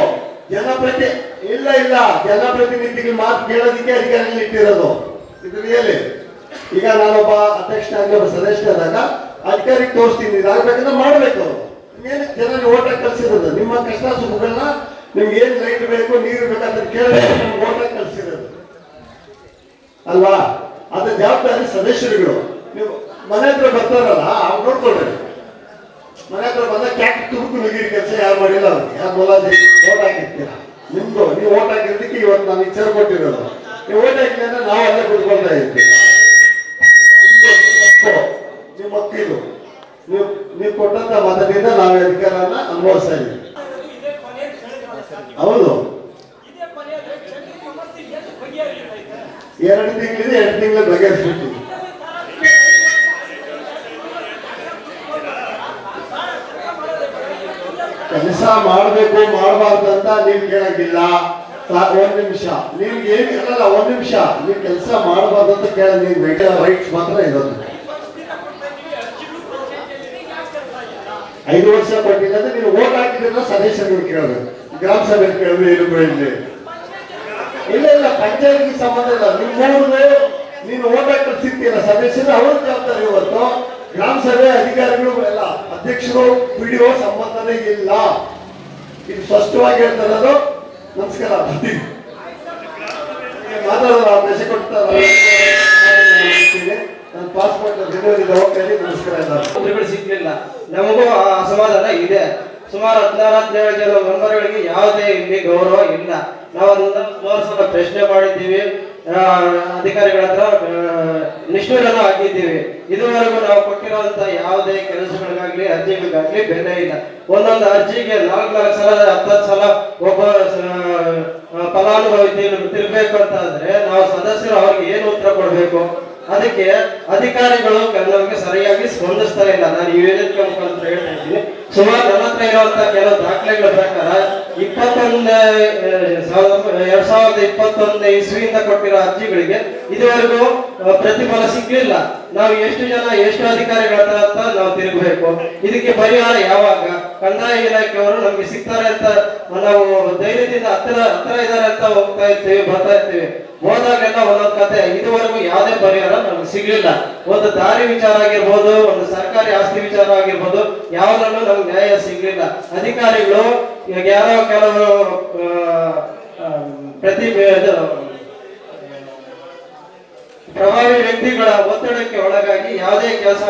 ಜನಪ್ರತಿನಿಧಿಗಳ ಮಾತು ಕೇಳೋದಕ್ಕೆ ಅಧಿಕಾರಿಗಳು ಇಟ್ಟಿರೋದು. ಇದು ರಿಯಲಿ. ಈಗ ನಾನೊಬ್ಬ ಅಧ್ಯಕ್ಷನಾಗಿ ಒಬ್ಬ ಸದಸ್ಯರಾದಾಗ ಅಧಿಕಾರಿಗೆ ತೋರಿಸ್ತೀನಿ, ಇದಾಗಬೇಕಂದ್ರೆ ಮಾಡ್ಬೇಕು. ಏನು ಜನ ಓಟ ಕಲ್ಸಿರೋದು, ನಿಮ್ಮ ಕಷ್ಟ ಸುಖಗಳನ್ನ ನಿಮ್ಗೆ ಏನ್ ಲೈಟ್ ಬೇಕು ನೀರು ಬೇಕಂತ ಕೇಳಬೇಕು, ಓಟ ಕಲ್ಸಿರೋದು ಅಲ್ವಾ? ಅದ್ರ ಜವಾಬ್ದಾರಿ ಸದಸ್ಯರುಗಳು. ನೀವು ಮನೆ ಹತ್ರ ಬರ್ತಾರಲ್ಲ ಅವ್ರು ನೋಡ್ಕೊಳ್ರಿ. ಮನೆ ಹತ್ರ ಬಂದಾಗ ಕ್ಯಾಕ್ ತುರುಕು ನುಗ್ಗಿರಿ ಕೆಲಸ ಯಾರು ಮಾಡಿಲ್ಲ, ಅವ್ರಿಗೆ ಯಾರು ಮೊಲಾಜಿ ಓಟ್ ಹಾಕಿರ್ತೀರ. ನಿಮ್ದು ನೀವು ಓಟ್ ಹಾಕಿರೋದಕ್ಕೆ ಇವತ್ತು ನಾನು ವಿಚಾರ ಕೊಟ್ಟಿರೋದು. ನೀವು ಓಟ್ ಹಾಕಿಲ್ಲ ಅಂದ್ರೆ ನಾವು ಅಲ್ಲೇ ಕುತ್ಕೊಳ್ತಾ ಇರ್ತೀವಿ. ನಿಮ್ಮ ಮಕ್ಕಳು ನೀವು ಕೊಟ್ಟಂತ ಮತದಿಂದ ನಾವು ಅಧಿಕಾರನ ಅನುಭವಿಸ್ತಾ ಇದ್ದೀವಿ. ಹೌದು, 2 ತಿಂಗಳಿದೆ, 2 ತಿಂಗಳ ಬಗೆಹರಿಸ್ಬಿಡ್ತೀವಿ. ಕೆಲಸ ಮಾಡಬೇಕು ಮಾಡಬಾರ್ದು ಅಂತ ನೀವು ಕೇಳಂಗಿಲ್ಲ. ಒಂದ್ ನಿಮಿಷ, ನಿಮ್ಗೆ ಏನ್ ಅಲ್ಲ, ಒಂದ್ ನಿಮಿಷ, ನೀವು ಕೆಲಸ ಮಾಡಬಾರ್ದು ಅಂತ ಕೇಳ, ನೀವು ರೈಟ್ಸ್ ಮಾತ್ರ ಇರೋದು. 5 ವರ್ಷ ಕೊಟ್ಟಿಲ್ಲ ಅಂದ್ರೆ ನೀವು ಓಟ್ ಹಾಕಿದ್ರೆ ಸದಸ್ಯರಿಗೆ ಕೇಳಬೇಕು, ಗ್ರಾಮ ಸಭೆ ಕೇಳಿದ್ರೆ ಏನು ಇಲ್ಲಿ ಇಲ್ಲ ಪಂಚಾಯತ್ಗೆ ಸಂಬಂಧ ಇಲ್ಲ. ನಿಮ್ಮೂರು ನೀನು ಓಟ್ ಹಾಕಿ ಸಿಗ್ತೀರ ಸದಸ್ಯರು, ಅವ್ರ ಜವಾಬ್ದಾರಿ. ಇವತ್ತು ಗ್ರಾಮ ಸಭೆ ಅಧಿಕಾರಿಗಳು ಎಲ್ಲ ಅಧ್ಯಕ್ಷರು PDO ಸಂಬಂಧನೇ ಇಲ್ಲ. ಇದು ಸ್ಪಷ್ಟವಾಗಿ ಹೇಳ್ತಾರದು. ನಮಸ್ಕಾರ, ಬರ್ತೀನಿ. ಮಾತಾಡೋದು ಅವಕಾಶ ಕೊಡ್ತಾರೆ. ನನ್ನ ಪಾಸ್ಪೋರ್ಟ್ ರಿನ್ಯೂವಲ್ ಹೋಗ್ತೀನಿ. ನಮಸ್ಕಾರ ಎಲ್ಲ ಸಿಗ್ಲಿಲ್ಲ. ನಮಗೂ ಅಸಮಾಧಾನ ಇದೆ. ಸುಮಾರು 16-17 ಜನ ಮೆಂಬರ್ಗಳಿಗೆ ಯಾವುದೇ ಇಲ್ಲಿ ಗೌರವ ಇಲ್ಲ. ನಾವು ಅದನ್ನ ಸುಮಾರು ಸಲ ಪ್ರಶ್ನೆ ಮಾಡಿದ್ದೀವಿ, ಅಧಿಕಾರಿಗಳ ಹತ್ರ ನಿಷ್ಠೂರನ ಆಗಿದ್ದೀವಿ. ಇದುವರೆಗೂ ನಾವು ಕೊಟ್ಟಿರುವಂತ ಯಾವುದೇ ಕೆಲಸಗಳಿಗಾಗ್ಲಿ ಅರ್ಜಿಗಳಿಗಾಗ್ಲಿ ಬೆಲೆ ಇಲ್ಲ. ಒಂದೊಂದು ಅರ್ಜಿಗೆ 4 ಸಲ 10 ಸಲ ಒಬ್ಬ ಫಲಾನುಭವಿ ತಿರ್ಬೇಕು ಅಂತ ಅಂದ್ರೆ ನಾವು ಸದಸ್ಯರು ಅವ್ರಿಗೆ ಏನು ಉತ್ತರ ಕೊಡ್ಬೇಕು? ಅದಕ್ಕೆ ಅಧಿಕಾರಿಗಳು ನಮಗೆ ಸರಿಯಾಗಿ ಸ್ಪಂದಿಸ್ತಾ ಇಲ್ಲ. ನಾನು ಈ ವೇದಿಕೆ ಮುಖಾಂತರ ಹೇಳ್ತಾ ಇದ್ದೀನಿ. ಸುಮಾರು ನನ್ನ ಹತ್ರ ಇರುವಂತಹ ಕೆಲವು ದಾಖಲೆಗಳ ಪ್ರಕಾರ 2021 ಇಸ್ವಿಯಿಂದ ಕೊಟ್ಟಿರೋ ಅರ್ಜಿಗಳಿಗೆ ಇದುವರೆಗೂ ಪ್ರತಿಫಲ ಸಿಗ್ಲಿಲ್ಲ. ನಾವು ಎಷ್ಟು ಜನ ಎಷ್ಟು ಅಧಿಕಾರಿಗಳ ಹತ್ರ ನಾವು ತಿರುಗಬೇಕು? ಇದಕ್ಕೆ ಪರಿಹಾರ ಯಾವಾಗ? ಕಂದಾಯ ಇಲಾಖೆಯವರು ನಮ್ಗೆ ಸಿಗ್ತಾರೆ ಅಂತ ನಾವು ಧೈರ್ಯದಿಂದ ಹತ್ರ ಇದ್ದಾರೆ ಅಂತ ಹೋಗ್ತಾ ಇರ್ತೀವಿ, ಬರ್ತಾ ಇರ್ತೀವಿ. ಹೋದಾಗೆಲ್ಲ ಒಂದೊಂದು ಕತೆ. ಇದುವರೆಗೂ ಯಾವುದೇ ಪರಿಹಾರ ನಮ್ಗೆ ಸಿಗ್ಲಿಲ್ಲ. ಒಂದು ದಾರಿ ವಿಚಾರ ಆಗಿರ್ಬೋದು, ಒಂದು ಸರ್ಕಾರಿ ಆಸ್ತಿ ವಿಚಾರ ಆಗಿರ್ಬೋದು, ಯಾವುದನ್ನು ನಮ್ಗೆ ನ್ಯಾಯ ಸಿಗ್ಲಿಲ್ಲ. ಅಧಿಕಾರಿಗಳು ಈಗ ಯಾರೋ ಕೆಲವರು ಪ್ರಭಾವಿ ವ್ಯಕ್ತಿಗಳ ಒತ್ತಡಕ್ಕೆ ಒಳಗಾಗಿ ಯಾವುದೇ ಕೆಲಸ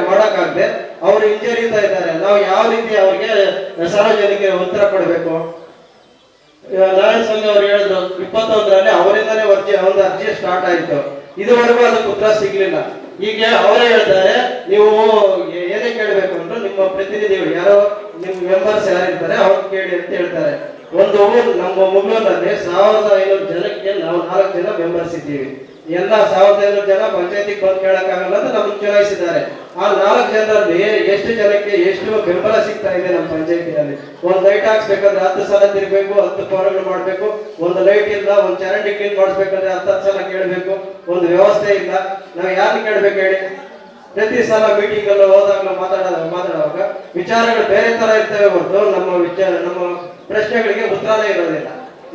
ಮಾಡಕ್ಕಾಗದೆ ಅವರು ಹಿಂಜರಿತಾ ಇದ್ದಾರೆ. ನಾವು ಯಾವ ರೀತಿ ಅವ್ರಿಗೆ ಸಾರ್ವಜನಿಕರಿಗೆ ಉತ್ತರ ಕೊಡಬೇಕು? ನಾರಾಯಣ ಸ್ವಾಮಿ ಅವರು ಹೇಳಿದ್ರು 21ರಲ್ಲಿ ಅವರಿಂದಾನೇ ಒಂದು ಅರ್ಜಿ ಸ್ಟಾರ್ಟ್ ಆಯಿತು. ಇದುವರೆಗೂ ಅದಕ್ಕೆ ಉತ್ತರ ಸಿಗ್ಲಿಲ್ಲ. ಈಗ ಅವರೇ ಹೇಳ್ತಾರೆ, ನೀವು ಏನೇ ಕೇಳಬೇಕು ಅಂದ್ರೆ ನಿಮ್ಮ ಪ್ರತಿನಿಧಿಗಳು ಯಾರೋ ನಿಮ್ ಮೆಂಬರ್ಸ್ ಯಾರಿರ್ತಾರೆ ಅವ್ರು ಕೇಳಿ ಅಂತ ಹೇಳ್ತಾರೆ. ಒಂದು ನಮ್ಮ ಮುಗ್ಳೂರಿನಲ್ಲಿ 1500 ಜನಕ್ಕೆ ನಾವು 4 ಜನ ಮೆಂಬರ್ಸ್ ಇದ್ದೀವಿ. ಎಲ್ಲ 1500 ಜನ ಪಂಚಾಯತಿಗೆ ಬಂದು ಕೇಳಕ್ಕಾಗಲ್ಲ ಅಂತ ನಮ್ಗೆ ಚಲಾಯಿಸಿದ್ದಾರೆ. ಆ 4 ಜನರಲ್ಲಿ ಎಷ್ಟು ಜನಕ್ಕೆ ಎಷ್ಟು ಬೆಂಬಲ ಸಿಗ್ತಾ ಇದೆ ನಮ್ಮ ಪಂಚಾಯತಿನಲ್ಲಿ? ಒಂದು ಲೈಟ್ ಹಾಕ್ಸ್ಬೇಕಂದ್ರೆ 10 ಸಲ ತಿರ್ಬೇಕು, 10 ಫೋನ್ಗಳು ಮಾಡ್ಬೇಕು. ಒಂದು ಲೈಟ್ ಇಲ್ಲ, ಒಂದು ಚರಂಡಿ ಕ್ಲೀನ್ ಮಾಡಿಸ್ಬೇಕಂದ್ರೆ 10 ಸಲ ಕೇಳಬೇಕು. ಒಂದು ವ್ಯವಸ್ಥೆ ಇಲ್ಲ. ನಾವು ಯಾರನ್ನ ಕೇಳ್ಬೇಕು ಹೇಳಿ? ಪ್ರತಿ ಸಲ ಮೀಟಿಂಗ್ ಅಲ್ಲೂ ಹೋದಾಗಲೂ ಮಾತಾಡುವಾಗ ವಿಚಾರಗಳು ಬೇರೆ ತರ ಇರ್ತವೆ ಹೊರತು ನಮ್ಮ ಪ್ರಶ್ನೆಗಳಿಗೆ ಉತ್ತರನೇ ಇರೋದಿಲ್ಲ.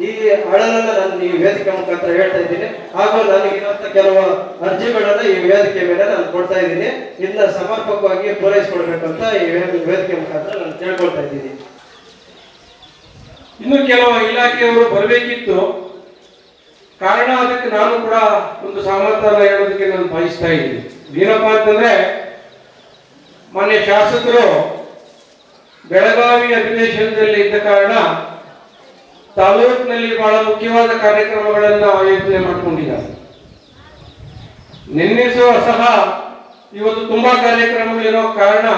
ಈ ಅಳಲನ್ನ ನಾನು ಈ ವೇದಿಕೆ ಮುಖಾಂತರ ಹೇಳ್ತಾ ಇದ್ದೀನಿ. ಹಾಗೂ ನನಗಿರುವಂತ ಕೆಲವು ಅರ್ಜಿಗಳನ್ನ ಈ ವೇದಿಕೆ ಮೇಲೆ ನಾನು ಕೊಡ್ತಾ ಇದ್ದೀನಿ. ಇದನ್ನ ಸಮರ್ಪಕವಾಗಿ ಪೂರೈಸಿಕೊಡ್ಬೇಕು ಅಂತ ಈ ವೇದಿಕೆ ಮುಖಾಂತರ ನಾನು ಕೇಳ್ಕೊಳ್ತಾ ಇದ್ದೀನಿ. ಇನ್ನು ಕೆಲವು ಇಲಾಖೆಯವರು ಬರಬೇಕಿತ್ತು. ಕಾರಣ ಅದಕ್ಕೆ ನಾನು ಕೂಡ ಒಂದು ಸಮಾಧಾನ ಹೇಳೋದಕ್ಕೆ ನಾನು ಬಯಸ್ತಾ ಇದ್ದೀನಿ. ಏನಪ್ಪಾ ಅಂತಂದ್ರೆ, ಮಾನ್ಯ ಶಾಸಕರು ಬೆಳಗಾವಿ ಅಧಿವೇಶನದಲ್ಲಿ ಇದ್ದ ಕಾರಣ ತಾಲೂಕಿನಲ್ಲಿ ಬಹಳ ಮುಖ್ಯವಾದ ಕಾರ್ಯಕ್ರಮಗಳನ್ನು ಆಯೋಜನೆ ಮಾಡಿಕೊಂಡಿದ್ದಾರೆ. ನಿನ್ನೆ ಸಹ ಇವತ್ತು ತುಂಬಾ ಕಾರ್ಯಕ್ರಮಗಳಿರೋ ಕಾರಣ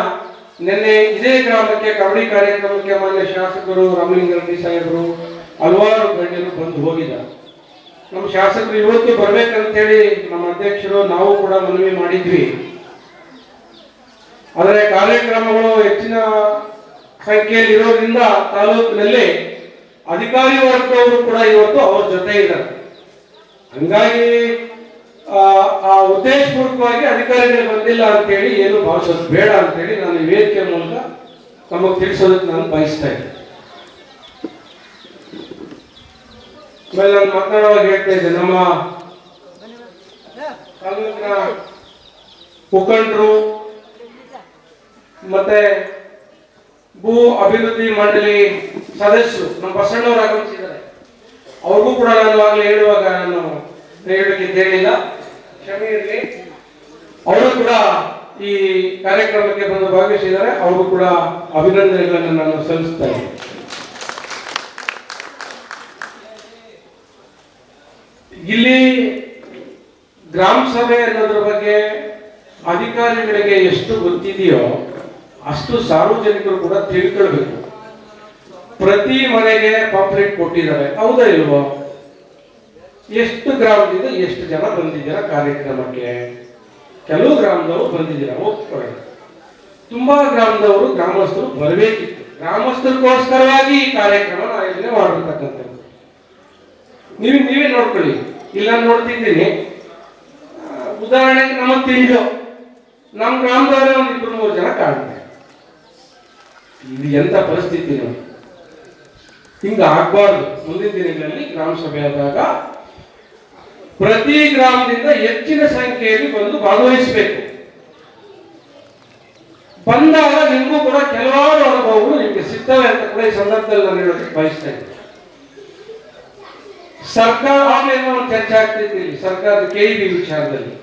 ನಿನ್ನೆ ಇದೇ ಗ್ರಾಮಕ್ಕೆ ಕಬಡ್ಡಿ ಕಾರ್ಯಕ್ರಮಕ್ಕೆ ಮಾನ್ಯ ಶಾಸಕರು ರಾಮಲಿಂಗಾರೆಡ್ಡಿ ಸಾಹೇಬರು ಹಲವಾರು ಗಣ್ಯರು ಬಂದು ಹೋಗಿದ್ದಾರೆ. ನಮ್ಮ ಶಾಸಕರು ಇವತ್ತು ಬರ್ಬೇಕಂತೇಳಿ ನಮ್ಮ ಅಧ್ಯಕ್ಷರು ನಾವು ಕೂಡ ಮನವಿ ಮಾಡಿದ್ವಿ. ಆದರೆ ಕಾರ್ಯಕ್ರಮಗಳು ಹೆಚ್ಚಿನ ಸಂಖ್ಯೆಯಲ್ಲಿ ಇರೋದ್ರಿಂದ ತಾಲೂಕಿನಲ್ಲಿ ಅಧಿಕಾರಿ ವರ್ಗದವರು ಕೂಡ ಇವತ್ತು ಅವ್ರ ಜೊತೆ ಇದ್ದಾರೆ. ಹಂಗಾಗಿ ಆ ಉದ್ದೇಶಪೂರ್ವಕವಾಗಿ ಅಧಿಕಾರಿಗಳು ಬಂದಿಲ್ಲ ಅಂತೇಳಿ ಏನು ಭಾವಿಸೋದು ಬೇಡ ಅಂತೇಳಿ ನಾನು ಈ ವೇದಿಕೆ ಮೂಲಕ ತಮಗೆ ತಿಳಿಸೋದಕ್ಕೆ ನಾನು ಬಯಸ್ತಾ ಇದ್ದೆ. ಆಮೇಲೆ ನಾನು ಮಾತನಾಡುವಾಗ ಹೇಳ್ತಾ ಇದ್ದೆ, ನಮ್ಮ ತಾಲೂಕಿನ ಮುಖಂಡರು ಮತ್ತೆ ಭೂ ಅಭಿವೃದ್ಧಿ ಮಂಡಳಿ ಸದಸ್ಯರು ನಮ್ಮ ಬಸಣ್ಣವರು ಆಗಮಿಸಿದ್ದಾರೆ. ಅವ್ರಿಗೂ ಕೂಡ ನಾನು ಆಗಲೇ ಹೇಳುವಾಗ ನಾನು ಹೇಳಬೇಕಿದ್ದು ಹೇಳಿಲ್ಲ, ಕ್ಷಮೆ ಇರಲಿ. ಅವರು ಕೂಡ ಈ ಕಾರ್ಯಕ್ರಮಕ್ಕೆ ಬಂದು ಭಾಗವಹಿಸಿದ್ದಾರೆ. ಅವರು ಕೂಡ ಅಭಿನಂದನೆಗಳನ್ನು ನಾನು ಸಲ್ಲಿಸ್ತಾ ಇದ್ದೀನಿ. ಇಲ್ಲಿ ಗ್ರಾಮ ಸಭೆ ಅನ್ನೋದ್ರ ಬಗ್ಗೆ ಅಧಿಕಾರಿಗಳಿಗೆ ಎಷ್ಟು ಗೊತ್ತಿದೆಯೋ ಅಷ್ಟು ಸಾರ್ವಜನಿಕರು ಕೂಡ ತಿಳ್ಕೊಳ್ಬೇಕು. ಪ್ರತಿ ಮನೆಗೆ ಪಾಂಪ್ಲೆಟ್ ಕೊಟ್ಟಿದ್ದಾರೆ, ಹೌದಾ ಇಲ್ವೋ? ಎಷ್ಟು ಗ್ರಾಮದಿಂದ ಎಷ್ಟು ಜನ ಬಂದಿದ್ದೀರಾ ಕಾರ್ಯಕ್ರಮಕ್ಕೆ? ಕೆಲವು ಗ್ರಾಮದವರು ಬಂದಿದ್ದೀರಾ, ಒಪ್ಕೊಳ್ಳಿ. ತುಂಬಾ ಗ್ರಾಮದವರು ಗ್ರಾಮಸ್ಥರು ಬರಬೇಕಿತ್ತು. ಗ್ರಾಮಸ್ಥರಿಗೋಸ್ಕರವಾಗಿ ಈ ಕಾರ್ಯಕ್ರಮ ಆಯೋಜನೆ ಮಾಡಿರ್ತಕ್ಕಂಥದ್ದು. ನೀವೇ ನೋಡ್ಕೊಳ್ಳಿ. ಇಲ್ಲ ನೋಡ್ತಿದ್ದೀನಿ, ಉದಾಹರಣೆಗೆ ನಮ್ಮ ತಿಂಗಳು ನಮ್ಮ ಗ್ರಾಮದವರೇ ಒಂದು 2-3 ಜನ ಕಾಣ್ತಾರೆ. ಇದು ಎಂತ ಪರಿಸ್ಥಿತಿ ನೋಡಿ. ಹಿಂಗ ಆಗ್ಬಾರ್ದು. ಮುಂದಿನ ದಿನಗಳಲ್ಲಿ ಗ್ರಾಮ ಸಭೆ ಆದಾಗ ಪ್ರತಿ ಗ್ರಾಮದಿಂದ ಹೆಚ್ಚಿನ ಸಂಖ್ಯೆಯಲ್ಲಿ ಬಂದು ಭಾಗವಹಿಸಬೇಕು. ಬಂದಾಗ ನಿಮಗೂ ಕೂಡ ಕೆಲವಾರು ಅನುಭವಗಳು ನಿಮಗೆ ಸಿಗ್ತವೆ ಅಂತ ಕೂಡ ಈ ಸಂದರ್ಭದಲ್ಲಿ ನಾನು ಹೇಳೋದಕ್ಕೆ ಬಯಸ್ತಾ ಇದ್ದೀನಿ. ಸರ್ಕಾರ ಆಗಲೇ ಒಂದು ಚರ್ಚೆ ಆಗ್ತಿತ್ತು ಇಲ್ಲಿ ಸರ್ಕಾರದ KEB ವಿಚಾರದಲ್ಲಿ.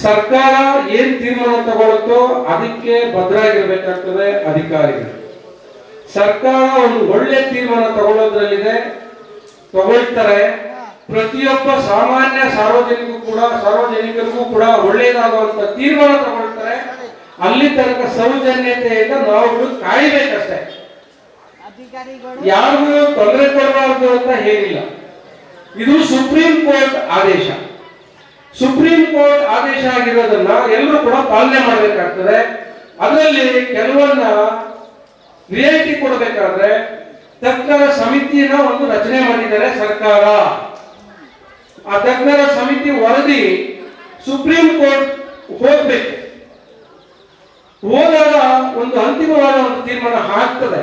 ಸರ್ಕಾರ ಏನ್ ತೀರ್ಮಾನ ತಗೊಳುತ್ತೋ ಅದಕ್ಕೆ ಭದ್ರಾಗಿರ್ಬೇಕಾಗ್ತದೆ ಅಧಿಕಾರಿಗಳು. ಸರ್ಕಾರ ಒಂದು ಒಳ್ಳೆ ತೀರ್ಮಾನ ತಗೊಳ್ಳೋದ್ರಲ್ಲಿದೆ, ತಗೊಳ್ತಾರೆ. ಪ್ರತಿಯೊಬ್ಬ ಸಾಮಾನ್ಯ ಸಾರ್ವಜನಿಕರಿಗೂ ಕೂಡ ಒಳ್ಳೆಯದಾಗುವಂತ ತೀರ್ಮಾನ ತಗೊಳ್ತಾರೆ. ಅಲ್ಲಿ ತನಕ ಸೌಜನ್ಯತೆಯಿಂದ ನಾವುಗಳು ಕಾಯಬೇಕಷ್ಟೇ. ಯಾರಿಗೂ ತೊಂದರೆ ಕೊಡಬಾರದು ಅಂತ ಹೇಳಿಲ್ಲ. ಇದು ಸುಪ್ರೀಂ ಕೋರ್ಟ್ ಆದೇಶ. ಸುಪ್ರೀಂ ಕೋರ್ಟ್ ಆದೇಶ ಆಗಿರೋದನ್ನ ಎಲ್ಲರೂ ಕೂಡ ಪಾಲನೆ ಮಾಡಬೇಕಾಗ್ತದೆ. ಅದರಲ್ಲಿ ಕೆಲವನ್ನ ರಿಯಾಯಿತಿ ಕೊಡಬೇಕಾದ್ರೆ ತಜ್ಞರ ಸಮಿತಿಯನ್ನ ಒಂದು ರಚನೆ ಮಾಡಿದ್ದಾರೆ ಸರ್ಕಾರ. ಆ ತಜ್ಞರ ಸಮಿತಿ ವರದಿ ಸುಪ್ರೀಂ ಕೋರ್ಟ್ ಹೋಗ್ಬೇಕು. ಹೋದಾಗ ಒಂದು ಅಂತಿಮವಾದ ಒಂದು ತೀರ್ಮಾನ ಆಗ್ತದೆ.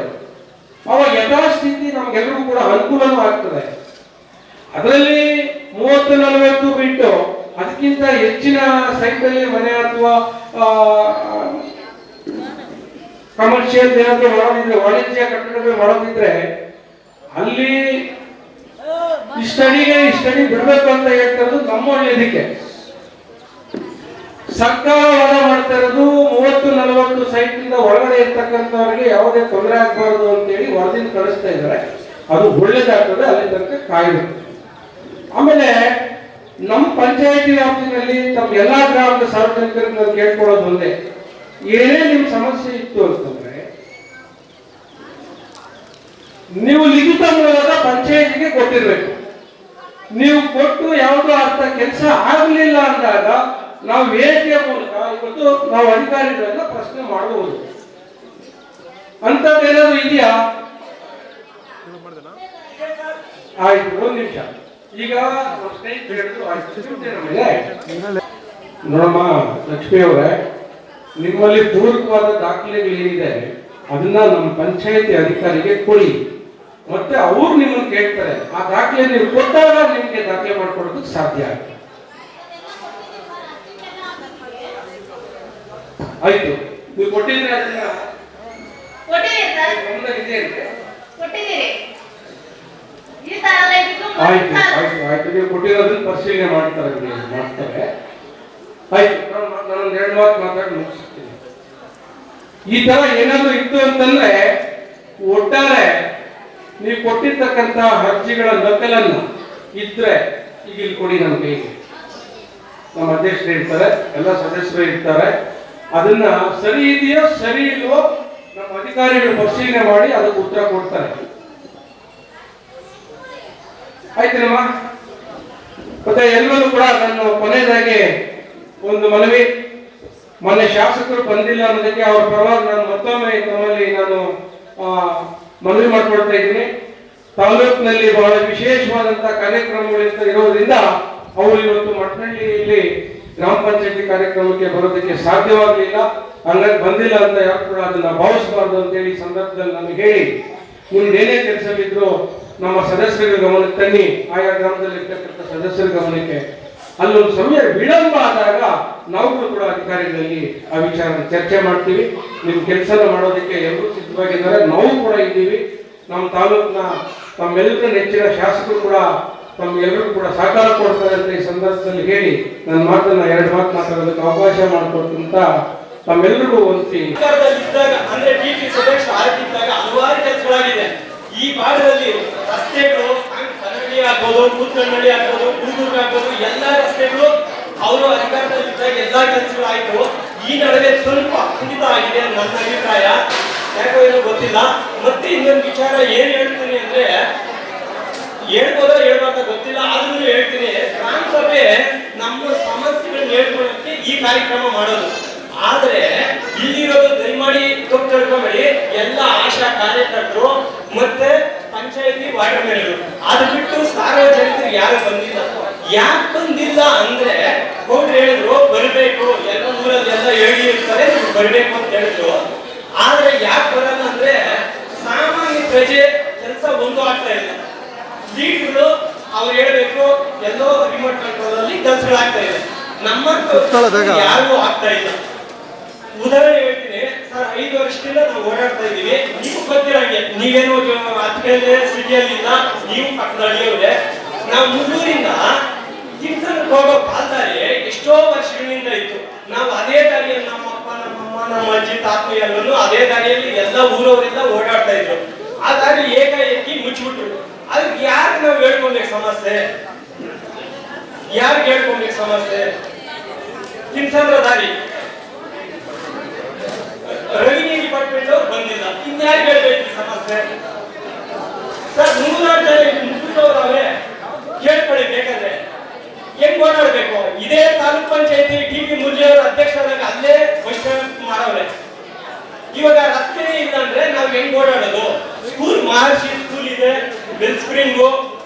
ಅವಾಗ ಯಥಾಸ್ಥಿತಿ ನಮ್ಗೆಲ್ಲರಿಗೂ ಕೂಡ ಅನುಕೂಲನೂ ಆಗ್ತದೆ. ಅದರಲ್ಲಿ 30-40 ಬಿಟ್ಟು ಅದಕ್ಕಿಂತ ಹೆಚ್ಚಿನ ಸೈಟ್ ಅಲ್ಲಿ ಮನೆ ಅಥವಾ ಕಮರ್ಷಿಯಲ್ ಏನಾದ್ರು ಮಾಡೋದಿದ್ರೆ, ವಾಣಿಜ್ಯ ಕಟ್ಟಡಗಳು ಮಾಡೋದಿದ್ರೆ ಅಲ್ಲಿ ಇಷ್ಟಡಿ ಬಿಡ್ಬೇಕು ಅಂತ ಹೇಳ್ತಾ ಇರೋದು ನಮ್ಮ ಒಳ್ಳೆಯದಕ್ಕೆ. ಸರ್ಕಾರ ವಾದ ಮಾಡ್ತಾ ಇರೋದು 30-40 ಸೈಟ್ ಇಂದ ಒಳಗಡೆ ಇರ್ತಕ್ಕಂಥವ್ರಿಗೆ ಯಾವುದೇ ತೊಂದರೆ ಆಗಬಾರದು ಅಂತೇಳಿ ವರದಿನ ಕಳಿಸ್ತಾ ಇದ್ದಾರೆ. ಅದು ಒಳ್ಳೇದಾಗ್ತದೆ, ಅಲ್ಲಿ ತನಕ ಕಾಯಬೇಕು. ಆಮೇಲೆ ನಮ್ಮ ಪಂಚಾಯತಿ ವ್ಯಾಪ್ತಿನಲ್ಲಿ ತಮ್ಮ ಎಲ್ಲಾ ಗ್ರಾಮದ ಸಾರ್ವಜನಿಕರಿಗೆ ನಾವು ಕೇಳ್ಕೊಳ್ಳೋದು ಒಂದೇ, ಏನೇ ನಿಮ್ ಸಮಸ್ಯೆ ಇತ್ತು ಅಂತಂದ್ರೆ ನೀವು ಲಿಖಿತ ಮೂಲಕ ಪಂಚಾಯತಿಗೆ ಕೊಟ್ಟಿರ್ಬೇಕು. ನೀವು ಕೊಟ್ಟು ಯಾವುದೋ ಅರ್ಥ ಕೆಲಸ ಆಗಲಿಲ್ಲ ಅಂದಾಗ ನಾವು ವೇದಿಕೆಯ ಮೂಲಕ ಇವತ್ತು ನಾವು ಅಧಿಕಾರಿಗಳನ್ನ ಪ್ರಶ್ನೆ ಮಾಡಬಹುದು. ಅಂತದ್ದೇನಾದ್ರು ಇದೆಯಾ? ಆಯ್ತು, 1 ನಿಮಿಷ. ಈಗ ಸ್ನೇಹಿತರು ಹೇಳಿದ್ರು ಆಯ್ತು. ನೋಡಮ್ಮ ಲಕ್ಷ್ಮಿ ಅವರೇ, ನಿಮ್ಮಲ್ಲಿ ಪೂರಕವಾದ ದಾಖಲೆಗಳು ಏನಿದೆ ಅದನ್ನ ನಮ್ಮ ಪಂಚಾಯತಿ ಅಧಿಕಾರಿಗೆ ಕೊಡಿ, ಮತ್ತೆ ಅವ್ರು ನಿಮ್ಮನ್ನು ಕೇಳ್ತಾರೆ. ಆ ದಾಖಲೆ ನೀವು ಕೊಟ್ಟಾಗ ನಿಮ್ಗೆ ದಾಖಲೆ ಮಾಡ್ಕೊಡೋದಕ್ಕೆ ಸಾಧ್ಯ ಆಗುತ್ತೆ. ಆಯ್ತು, ನೀವು ಕೊಟ್ಟಿದ್ರೆ ಅದನ್ನ ಗಮನದಲ್ಲಿದೆ ಅಂತೆ. ಆಯ್ತು ಆಯ್ತು ಆಯ್ತು, ನೀವು ಕೊಟ್ಟಿರೋದನ್ನ ಪರಿಶೀಲನೆ ಮಾಡ್ತಾರೆ. ಆಯ್ತು, ನಾನೊಂದು 2 ಮಾತು ಮಾತಾಡಿ ಮುಗಿಸ್ತೀನಿ. ಈ ತರ ಏನಾದ್ರು ಇತ್ತು ಅಂತಂದ್ರೆ ಒಟ್ಟಾರೆ ನೀವು ಕೊಟ್ಟಿರ್ತಕ್ಕಂತ ಅರ್ಜಿಗಳ ನಕಲನ್ನ ಇದ್ರೆ ಈಗ ಇಲ್ಲಿ ಕೊಡಿ ನಮ್ಮ ಕೈಗೆ. ನಮ್ಮ ಅಧ್ಯಕ್ಷರು ಇರ್ತಾರೆ, ಎಲ್ಲ ಸದಸ್ಯರು ಇರ್ತಾರೆ. ಅದನ್ನ ಸರಿ ಇದೆಯೋ ಸರಿ ಇಲ್ವೋ ನಮ್ಮ ಅಧಿಕಾರಿಗಳು ಪರಿಶೀಲನೆ ಮಾಡಿ ಅದಕ್ಕೆ ಉತ್ತರ ಕೊಡ್ತಾರೆ. ಆಯ್ತೇನಮ್ಮ? ಮತ್ತೆ ಎಲ್ಲರೂ ಕೂಡ ನಾನು ಕೊನೆಯದಾಗಿ ಒಂದು ಮನವಿ, ಮೊನ್ನೆ ಶಾಸಕರು ಬಂದಿಲ್ಲ ಅನ್ನೋದಕ್ಕೆ ಅವರ ಪರವಾಗಿ ನಾನು ಮತ್ತೊಮ್ಮೆ ತಮ್ಮಲ್ಲಿ ನಾನು ಮನವಿ ಮಾಡ್ಕೊಳ್ತಾ ಇದ್ದೀನಿ. ತಾಲೂಕಿನಲ್ಲಿ ಬಹಳ ವಿಶೇಷವಾದಂತಹ ಕಾರ್ಯಕ್ರಮಗಳಿಂದ ಇರೋದ್ರಿಂದ ಅವರು ಇವತ್ತು ಮಠನಹಳ್ಳಿಯಲ್ಲಿ ಗ್ರಾಮ ಪಂಚಾಯತಿ ಕಾರ್ಯಕ್ರಮಕ್ಕೆ ಬರೋದಕ್ಕೆ ಸಾಧ್ಯವಾಗಲಿಲ್ಲ. ಹಂಗಾಗಿ ಬಂದಿಲ್ಲ ಅಂತ ಯಾರು ಕೂಡ ಅದನ್ನ ಭಾವಿಸಬಾರ್ದು ಅಂತೇಳಿ ಸಂದರ್ಭದಲ್ಲಿ ನಾನು ಹೇಳಿ, ನಿಮ್ದು ಏನೇ ಕೆಲಸವಿದ್ರು ನಮ್ಮ ಸದಸ್ಯರ ಗಮನಕ್ಕೆ ತನ್ನಿ, ಆಯಾ ಗ್ರಾಮದಲ್ಲಿ ಇರ್ತಕ್ಕಂಥ ಸದಸ್ಯರ ಗಮನಕ್ಕೆ. ಅಲ್ಲೊಂದು ಸಮಯ ವಿಳಂಬ ಆದಾಗ ನಾವು ಕೂಡ ಅಧಿಕಾರಿಗಳಲ್ಲಿ ಆ ವಿಚಾರ ಚರ್ಚೆ ಮಾಡ್ತೀವಿ. ನಿಮ್ ಕೆಲಸ ಮಾಡೋದಕ್ಕೆ ಎಲ್ಲರೂ ಸಿದ್ಧವಾಗಿದ್ದಾರೆ, ನಾವು ಕೂಡ ಇದ್ದೀವಿ. ನಮ್ಮ ತಾಲೂಕಿನ ತಮ್ಮೆಲ್ಲರೂ ನೆಚ್ಚಿನ ಶಾಸಕರು ಕೂಡ ತಮ್ಗೆಲ್ಲರೂ ಕೂಡ ಸಹಕಾರ ಕೊಡ್ತಾರೆ ಅಂತ ಈ ಸಂದರ್ಭದಲ್ಲಿ ಹೇಳಿ ನನ್ನ ಮಾತನ್ನ 2 ಮಾತು ಮಾತಾಡೋದಕ್ಕೆ ಅವಕಾಶ ಮಾಡಿಕೊಟ್ಟಂತ ತಮ್ಮೆಲ್ಲರಿಗೂ ಇದ್ದಾಗ ಅಂದ್ರೆ ಟಿಪಿ ಸದಸ್ಯ ಆಗಿದ್ದಾಗ ಹಲವಾರು ಕೆಲಸಗಳಾಗಿದೆ. ಈ ಭಾಗದಲ್ಲಿ ರಸ್ತೆಗಳು ಕನ್ನಡಿ ಆಗ್ಬೋದು, ಕೂತ್ಕನ್ನಡಿ ಆಗ್ಬೋದು, ಕೂದೂರು ಆಗ್ಬೋದು, ಎಲ್ಲಾ ರಸ್ತೆಗಳು ಅವರು ಅಧಿಕಾರದಲ್ಲಿದ್ದಾಗ ಎಲ್ಲಾ ಕೆಲಸಗಳಾಯ್ತು. ಈ ನಡುವೆ ಸ್ವಲ್ಪ ಕುಂಠಿತ ಆಗಿದೆ ನನ್ನ ಅಭಿಪ್ರಾಯ, ಯಾಕೋ ಏನೋ ಗೊತ್ತಿಲ್ಲ. ಮತ್ತೆ ಇನ್ನೊಂದು ವಿಚಾರ ಏನ್ ಹೇಳ್ತೀನಿ ಅಂದ್ರೆ, ಹೇಳ್ಬೋದೋ ಹೇಳ್ಬಾರ್ದ ಗೊತ್ತಿಲ್ಲ, ಆದ್ರೂ ಹೇಳ್ತೀನಿ. ಗ್ರಾಮ ಸಭೆ ನಮ್ಮ ಸಮಸ್ಯೆಗಳನ್ನ ಹೇಳ್ಕೊಳ್ಳೋಕೆ ಈ ಕಾರ್ಯಕ್ರಮ ಮಾಡೋದು. ಆದ್ರೆ ಇಲ್ಲಿರೋದು ದಯಮಾಡಿ ತಪ್ಪು ತಿಳ್ಕೊಂಬೇಡಿ, ಎಲ್ಲ ಆಶಾ ಕಾರ್ಯಕರ್ತರು ಮತ್ತೆ ಪಂಚಾಯತಿ ವಾರ್ಡ್ ಮೆಂಬರ್ಗಳು, ಅದು ಬಿಟ್ಟು ಸಾರ್ವಜನಿಕರು ಯಾರು ಬಂದಿಲ್ಲ. ಯಾಕೆ ಬಂದಿಲ್ಲ ಅಂದ್ರೆ ಗೌಡ್ರು ಹೇಳಿದ್ರು ಬರಬೇಕು, ಎಲ್ಲ ಊರಲ್ಲಿ ಎಲ್ಲ ಹೇಳಿ ಇರ್ತಾರೆ ಬರಬೇಕು ಅಂತ ಹೇಳಿದ್ರು. ಆದ್ರೆ ಯಾಕೆ ಬರಲ್ಲ ಅಂದ್ರೆ ಸಾಮಾನ್ಯ ಪ್ರಜೆ ಕೆಲಸ ಒಂದು ಆಗ್ತಾ ಇಲ್ಲ. ಲೀಡರ್ಗಳು ಅವ್ರು ಹೇಳ್ಬೇಕು, ಎಲ್ಲೋ ರಿಮೋಟ್ ಕಂಟ್ರೋಲ್ ಅಲ್ಲಿ ಕೆಲಸಗಳಾಗ್ತಾ ಇದೆ, ನಮ್ಮ ಯಾರಿಗೂ ಆಗ್ತಾ ಇಲ್ಲ. ಉದಾಹರಣೆ ಹೇಳ್ತೀನಿ ಸರ್, 5 ವರ್ಷದಿಂದ ನಾವು ಓಡಾಡ್ತಾ ಇದೀವಿ. ನೀವು ಗೊತ್ತಿರಂಗೆ, ನೀವೇನು ಅತ್ತಿಗೆಲ್ಲೇ ಸಿಟಿಯಲ್ಲಿ ಇಲ್ಲ, ನೀವು ಪಕ್ಕದ ಹಳ್ಳಿಯವರೇ. ನಾವು ಮುಳ್ಳೂರಿಂದ ತಿಂಸನಕ್ಕೆ ಹೋಗೋ ಪಾಲ್ದಾರಿ ಎಷ್ಟೋ ವರ್ಷಗಳಿಂದ ಇತ್ತು. ನಾವು ಅದೇ ದಾರಿಯಲ್ಲಿ ನಮ್ಮ ಅಪ್ಪ, ನಮ್ಮಮ್ಮ, ನಮ್ಮ ಅಜ್ಜಿ, ತಾತ ಎಲ್ಲರೂ ಅದೇ ದಾರಿಯಲ್ಲಿ ಎಲ್ಲ ಊರವರೆಲ್ಲ ಓಡಾಡ್ತಾ ಇದ್ರು. ಆ ದಾರಿ ಏಕಾಏಕಿ ಮುಚ್ಚಿಬಿಟ್ರು. ಅದಕ್ಕೆ ಯಾರು ನಾವು ಹೇಳ್ಕೊಬೇಕು ಸಮಸ್ಯೆ? ಯಾರಿಗೆ ಹೇಳ್ಕೊಬೇಕು ಸಮಸ್ಯೆ? ತಿನ್ಸಂದ್ರ ದಾರಿ ರೆವಿನ್ಯೂ ಡಿಪಾರ್ಟ್ಮೆಂಟ್ ಅವ್ರು ಬಂದಿಲ್ಲ, ಇನ್ಯಾರು ಹೇಳ್ಬೇಕು ಸಮಸ್ಯೆ? ಸರ್ 3 ಜನ ಮುಗಿದವ್ರವ್ರೆ, ಕೇಳ್ಕೊಳ್ಳಿ ಬೇಕಾದ್ರೆ. ಹೆಂಗ್ ಓಡಾಡ್ಬೇಕು? ಇದೇ ತಾಲೂಕ್ ಪಂಚಾಯತಿ ಟಿಪಿ ಮುರ್ಜಿ ಅವರ ಅಧ್ಯಕ್ಷರಾಗ ಅಲ್ಲೇ ವೈಷ್ಣವ ಮಾಡವ್ರೆ. ಇವಾಗ ರಸ್ತೆನೇ ಇಲ್ಲ ಅಂದ್ರೆ ನಾವು ಹೆಂಗ್ ಓಡಾಡೋದು? ಸ್ಕೂಲ್ ಮಹರ್ಷಿ ಸ್ಕೂಲ್ ಇದೆ, ಬೆಲ್ ಸ್ಪ್ರಿಂಗು,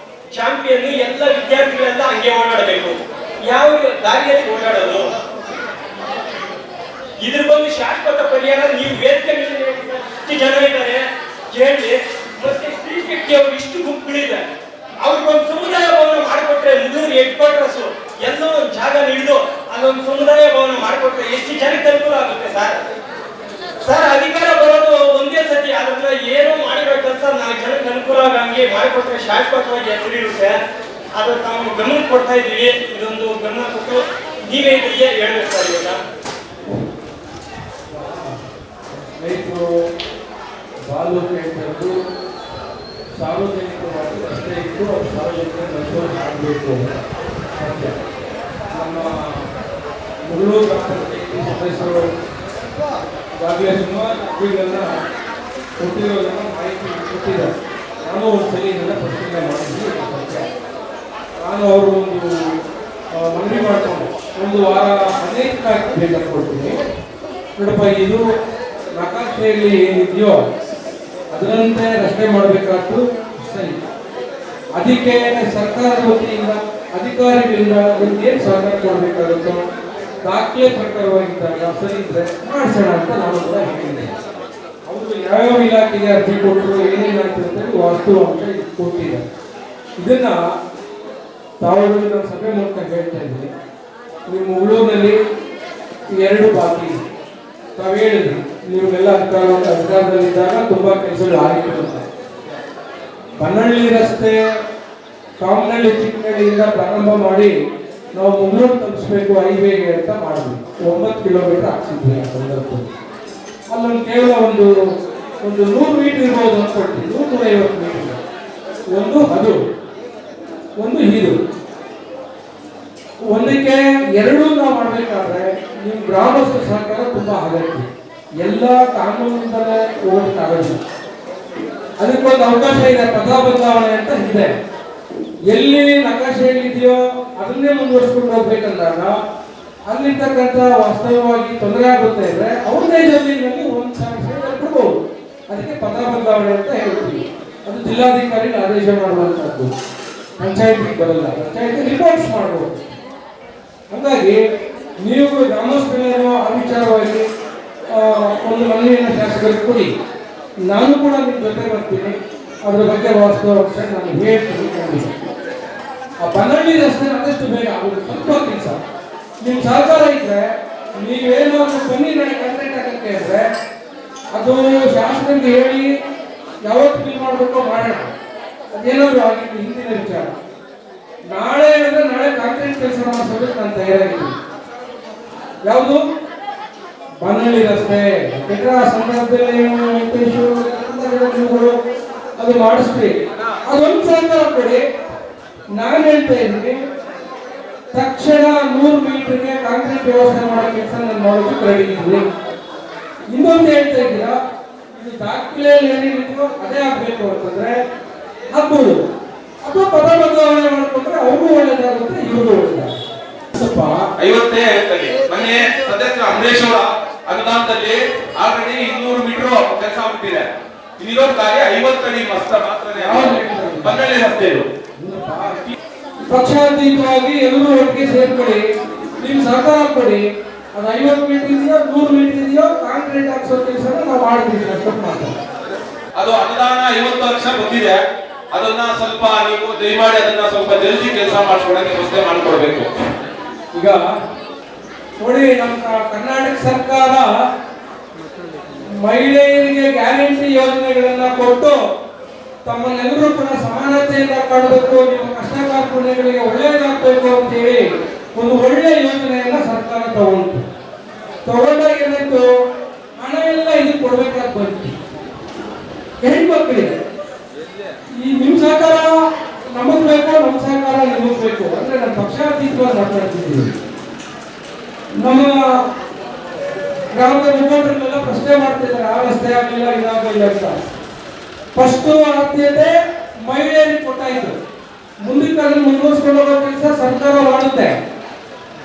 ಚಾಂಪಿಯನ್, ಎಲ್ಲ ವಿದ್ಯಾರ್ಥಿಗಳೆಲ್ಲ ಹಂಗೆ ಓಡಾಡಬೇಕು. ಯಾವ ದಾರಿಯಲ್ಲಿ ಓಡಾಡೋದು? ಇದ್ರ ಬಗ್ಗೆ ಶಾಶ್ವತ ಪರಿಹಾರ ನೀವು ವೇದಿಕೆ ಮೇಲೆ ಇಷ್ಟು ಜನ ಇದ್ದಾರೆ ಕೇಳಿ. ಮತ್ತೆ ಶ್ರೀಶಕ್ತಿ ಅವರು ಇಷ್ಟು ಗುಂಪುಗಳಿದೆ, ಅವ್ರಿಗೊಂದು ಸಮುದಾಯ ಭವನ ಮಾಡಿಕೊಟ್ರೆ, ಮುಳ್ಳೂರು ಹೆಡ್ ಕ್ವಾರ್ಟರ್ಸ್ ಎಲ್ಲೋ ಒಂದು ಜಾಗ ಹಿಡಿದು ಅಲ್ಲೊಂದು ಸಮುದಾಯ ಭವನ ಮಾಡಿಕೊಟ್ರೆ ಎಷ್ಟು ಜನಕ್ಕೆ ಅನುಕೂಲ ಆಗುತ್ತೆ ಸರ್? ಸರ್, ಅಧಿಕಾರ ಬರೋದು ಒಂದೇ ಸತಿ, ಆದ್ರಿಂದ ಏನೋ ಮಾಡಿಬೇಕಂತ 4 ಜನಕ್ಕೆ ಅನುಕೂಲ ಆಗಂಗೆ ಮಾಡಿಕೊಟ್ರೆ ಶಾಶ್ವತವಾಗಿ ಹೆಸರಿರುತ್ತೆ. ಅದು ತಾವು ಗಮನಕ್ಕೆ ಕೊಡ್ತಾ ಇದ್ದೀವಿ. ಇದೊಂದು ಗಮನ ಕೊಟ್ಟು ನೀವೇ ಇದಕ್ಕೆ ಹೇಳ್ಬೇಕು ಸರ್. ಇವಾಗ ರೈತರು ಬಾಲು ಕೇಳ್ಕೊಂಡು ಸಾರ್ವಜನಿಕವಾಗಿ ರಸ್ತೆ ಇದ್ದು ಅದು ಸಾರ್ವಜನಿಕರ ಅನುಕೂಲ ಆಗಬೇಕು. ನಮ್ಮ ಮುಳ್ಳೂರು ಗ್ರಾಮ ಪಂಚಾಯತಿ ಸದಸ್ಯರು ಈಗಾಗಲೇ ಸುಮಾರು ಅರ್ಜಿಗಳನ್ನ ಕೊಟ್ಟಿರೋದನ್ನ ಮಾಹಿತಿ ಕೊಟ್ಟಿದ್ದಾರೆ. ನಾನು ಒಂದ್ಸಲ ಇದನ್ನ ಪರಿಶೀಲನೆ ಮಾಡಿದ್ವಿ. ನಾನು ಅವರು ಒಂದು ಮನವಿ ಮಾಡ್ಕೊಂಡು 1 ವಾರ 15 ತಾರೀಕು ಬೇಕಾಗಿ ಕೊಡ್ತೀನಿ. ನೋಡಪ್ಪ, ಇದು ನಕಾಶೆಯಲ್ಲಿ ಏನಿದೆಯೋ ಅದರಂತೆ ರಸ್ತೆ ಮಾಡಬೇಕಾದ್ದು ಸರಿ. ಅದಕ್ಕೆ ಸರ್ಕಾರದ ವತಿಯಿಂದ ಅಧಿಕಾರಿಗಳಿಂದ ಏನು ಸಹಕಾರ ಮಾಡಬೇಕಾಗುತ್ತೋ ದಾಖಲೆ ಪ್ರಕಾರವಾಗಿದ್ದಾಗ ಸರಿ ಇದ್ರೆ ಮಾಡಿಸೋಣ ಅಂತ ನಾನು ಕೂಡ ಹೇಳಿದ್ದೆ. ಅವರು ಯಾವ್ಯಾವ ಇಲಾಖೆಗೆ ಅರ್ಜಿ ಕೊಟ್ಟರು, ಏನೇನಾಯ್ತು ಅಂತೇಳಿ ವಾಸ್ತವಾಂಶ ಕೊಟ್ಟಿದೆ. ಇದನ್ನ ತಾವುಗಳಿಗೆ ನಾನು ಸಭೆ ಮೂಲಕ ಹೇಳ್ತಾ ಇದ್ದೀನಿ. ನೀವು ಮಂಗಳೂರಿನಲ್ಲಿ 2 ಬಾಕಿ ತಾವು ಹೇಳಿದ್ರಿ, ನೀವೆಲ್ಲ ಅಧಿಕಾರದಲ್ಲಿದ್ದಾಗ ತುಂಬಾ ಕೆಲಸಗಳು ಆಗಿತ್ತು ಅಂತ. ಬನ್ನಳ್ಳಿ ರಸ್ತೆ ಕಾಮನಹಳ್ಳಿ ಚಿಕ್ಕನಹಳ್ಳಿಯಿಂದ ಪ್ರಾರಂಭ ಮಾಡಿ ನಾವು ಮಂಗಳೂರು ತಲುಪಿಸ್ಬೇಕು ಹೈವೇಗೆ ಅಂತ ಮಾಡಿದ್ವಿ. 9 ಕಿಲೋಮೀಟರ್ ಹಾಕ್ಸಿದ್ವಿ ಆ ಸಂದರ್ಭದಲ್ಲಿ. ಅಲ್ಲೊಂದು ಕೇವಲ ಒಂದು 100 ಮೀಟರ್ ಇರ್ಬೋದು ಅನ್ಕೊಳ್ತೀವಿ, 150 ಮೀಟರ್. ಅದು ಒಂದು ಇದು ಒಂದಕ್ಕೆ 2 ನಾವು ಮಾಡಬೇಕಾದ್ರೆ ನಿಮ್ಮ ಗ್ರಾಮಸ್ಥರ ಸಹಕಾರ ತುಂಬಾ ಅಗತ್ಯ. ಎಲ್ಲ ಕಾನೂನಿಂದಲೇ ಹೋಗೋಕ್ಕಾಗಲ್ಲ. ಅದಕ್ಕೊಂದು ಅವಕಾಶ ಇದೆ, ಪದ ಬದಲಾವಣೆ ಅಂತ ಇದೆ. ಎಲ್ಲಿ ನಕಾಶೆ ಇದೆಯೋ ಅದನ್ನೇ ಮುಂದುವರಿಸ್ಕೊಂಡು ಹೋಗ್ಬೇಕಂದಾಗ ಅಲ್ಲಿರ್ತಕ್ಕಂಥ ವಾಸ್ತವವಾಗಿ ತೊಂದರೆ ಆಗುತ್ತೆ ಇದ್ರೆ ಅವ್ರದೇ ಜಮೀನಿನಲ್ಲಿ 1,000 ಕೊಡ್ಬೋದು. ಅದಕ್ಕೆ ಪದ ಬದಲಾವಣೆ ಅಂತ ಹೇಳ್ತೀವಿ. ಅದು ಜಿಲ್ಲಾಧಿಕಾರಿ ಆದೇಶ ಮಾಡುವಂತದ್ದು, ಪಂಚಾಯತಿಗೆ ಬರಲ್ಲ, ಪಂಚಾಯತಿ ರಿಪೋರ್ಟ್ಸ್ ಮಾಡ್ಬೋದು. ಹಾಗಾಗಿ ನೀವು ಗ್ರಾಮಸ್ಥರು ಆ ವಿಚಾರವಾಗಿ ಒಂದು ಮನವಿಯನ್ನು ಶಾಸಕರಿಗೆ ಕೊಡಿ. ನಾನು ಕೂಡ ನಿಮ್ಮ ಜೊತೆ ಬರ್ತೀನಿ, ಅದ್ರ ಬಗ್ಗೆ ವಾಸ್ತವಾಂಶ ನಾನು ಹೇಳ್ತೀನಿ. ಆ ಬನ್ನಳ್ಳಿ ರಸ್ತೆ ಆದಷ್ಟು ಬೇಗ ಆಗೋದು ಸ್ವಲ್ಪ ಕೆಲಸ. ನಿಮ್ಮ ಸಹಕಾರ ಇದ್ರೆ ನೀವೇನಾದ್ರು ಬನ್ನಿ ನನಗೆ ಕಂಪ್ಲೇಂಟ್ ಆಗಕ್ಕೆ ಅಂದ್ರೆ ಅದು ಶಾಸಕರಿಗೆ ಹೇಳಿ ಯಾವತ್ತು ಬಿಲ್ ಮಾಡಬೇಕೋ ಮಾಡೋಣ. ಅದೇನಾದ್ರು ಆಗಿತ್ತು ಹಿಂದಿನ ವಿಚಾರ. ನಾಳೆ ಅಂದ್ರೆ ನಾಳೆ ಕಾಂಕ್ರೀಟ್ ಕೆಲಸ ಮಾಡಿಸೋದಕ್ಕೆ ನಾನು ತಯಾರಾಗಿದ್ದೀನಿ. ಯಾವುದು ಬನ್ನಳ್ಳಿ ರಸ್ತೆ ಕೆಟ್ಟ ಸಂದರ್ಭದಲ್ಲಿ ಅದು ಮಾಡಿಸ್ಬೇಕು. ಅದೊಂದು ಸಹಕಾರ ಕೊಡಿ. ನಾನು ಹೇಳ್ತಾ ಇದ್ದೀನಿ, ತಕ್ಷಣ 100 ಮೀಟರ್ಗೆ ಕಾಂಕ್ರೀಟ್ ವ್ಯವಸ್ಥೆ ಮಾಡೋ ಕೆಲಸ ನಾನು ಮಾಡೋದಕ್ಕೆ ರೆಡಿ ಇದ್ದೀನಿ. ಇನ್ನೊಂದು ಹೇಳ್ತಾ ಇದ್ದೀರಾ, ಇದು ದಾಖಲೆಯಲ್ಲಿ ಏನಿದೆಯೋ ಅದೇ ಆಗ್ಬೇಕು ಅಂತಂದ್ರೆ ಆಗ್ಬೋದು. ಅಥವಾ ಪದ ಬದಲಾವಣೆ ಮಾಡ್ಕೊಂಡ್ರೆ ಅವ್ರಿಗೂ ಒಳ್ಳೇದಾಗುತ್ತೆ, ಇವ್ರಿಗೂ ಒಳ್ಳೇದಾಗುತ್ತೆ. ಸ್ವಲ್ಪ 50 ಹೇಳ್ತಾರೆ. ಮೊನ್ನೆ ಸದಸ್ಯ ಅಂಬರೀಶ್ ಅವರ ಅನುದಾನದಲ್ಲಿ ಆಲ್ರೆಡಿ 200 ಮೀಟರ್ ಕೆಲಸ ಆಗ್ಬಿಟ್ಟಿದೆ. ಇನ್ನಿರೋದು ಕಾರ್ಯ 50 ಅಡಿ ಮಾತ್ರ ಬನ್ನಳ್ಳಿ ರಸ್ತೆ. ಪಕ್ಷಾತೀತವಾಗಿ ಎಲ್ಲರೂ ಒಟ್ಟಿಗೆ ಸೇರ್ಕೊಳ್ಳಿ, ನಿಮ್ ಸಹಕಾರ ಕೊಡಿ. ಅದು 50 ಮೀಟರ್ ಇದೆಯೋ 100 ಮೀಟರ್ ಇದೆಯೋ ಕಾಂಕ್ರೀಟ್ ಹಾಕ್ಸೋ ಕೆಲಸ ನಾವು ಮಾಡ್ತೀವಿ. ಅಷ್ಟೊಂದು ಮಾತ್ರ ಅದು ಅನುದಾನ 50 ಲಕ್ಷ ಬಂದಿದೆ. ಅದನ್ನ ಸ್ವಲ್ಪ ನೀವು ದಯಮಾಡಿ ಅದನ್ನ ಸ್ವಲ್ಪ ಜಲ್ದಿ ಕೆಲಸ ಮಾಡಿಸ್ಕೊಡಕ್ಕೆ ವ್ಯವಸ್ಥೆ ಮಾಡಿಕೊಡ್ಬೇಕು. ಈಗ ನೋಡಿ, ನಮ್ಮ ಕರ್ನಾಟಕ ಸರ್ಕಾರ ಮಹಿಳೆಯರಿಗೆ ಗ್ಯಾರಂಟಿ ಯೋಜನೆಗಳನ್ನ ಕೊಟ್ಟು ತಮ್ಮನ್ನೆಲ್ಲರೂ ಕೂಡ ಸಮಾನತೆಯಿಂದ ಕಾಣಬೇಕು, ನಿಮ್ಮ ಕಷ್ಟ ಕಾರ್ಪಣ್ಯಗಳಿಗೆ ಒಳ್ಳೆಯದಾಗಬೇಕು ಅಂತ ಹೇಳಿ ಒಂದು ಒಳ್ಳೆಯ ಯೋಜನೆಯನ್ನ ಸರ್ಕಾರ ತಗೊಂಡಾಗ ಏನಾಯ್ತು, ಹಣ ಎಲ್ಲ ಇದಕ್ಕೆ ಕೊಡ್ಬೇಕಾಗಿ ಬಂತು. ಹೆಣ್ಮಕ್ಳಿಗೆ ಈ ನಿಮ್ ಸಹಕಾರ ನಮಗ್ ಬೇಕು, ನಮ್ಮ ಸಹಕಾರ ನಿಮಗ್ ಬೇಕು ಅಂದ್ರೆ ನಮ್ಮ ಪಕ್ಷಾತೀತವಾಗಿ ಮಾತಾಡ್ತಿದ್ದೀವಿ. ನಮ್ಮ ಗ್ರಾಮದ ಮುಖಂಡರನ್ನೆಲ್ಲ ಪ್ರಶ್ನೆ ಮಾಡ್ತಿದ್ದಾರೆ, ಆ ರಸ್ತೆ ಆಗಲಿಲ್ಲ ಇದಾಗಲಿಲ್ಲ ಅಂತ. ಫಸ್ಟ್ ಆದ್ಯತೆ ಮಹಿಳೆಯರಿಗೆ ಕೊಟ್ಟಾಯಿತು. ಮುಂದಕ್ಕೆ ಅದನ್ನು ಮುಂದುವರಿಸ್ಕೊಂಡು ಹೋಗೋ ಕೆಲಸ ಸರ್ಕಾರ ಮಾಡುತ್ತೆ.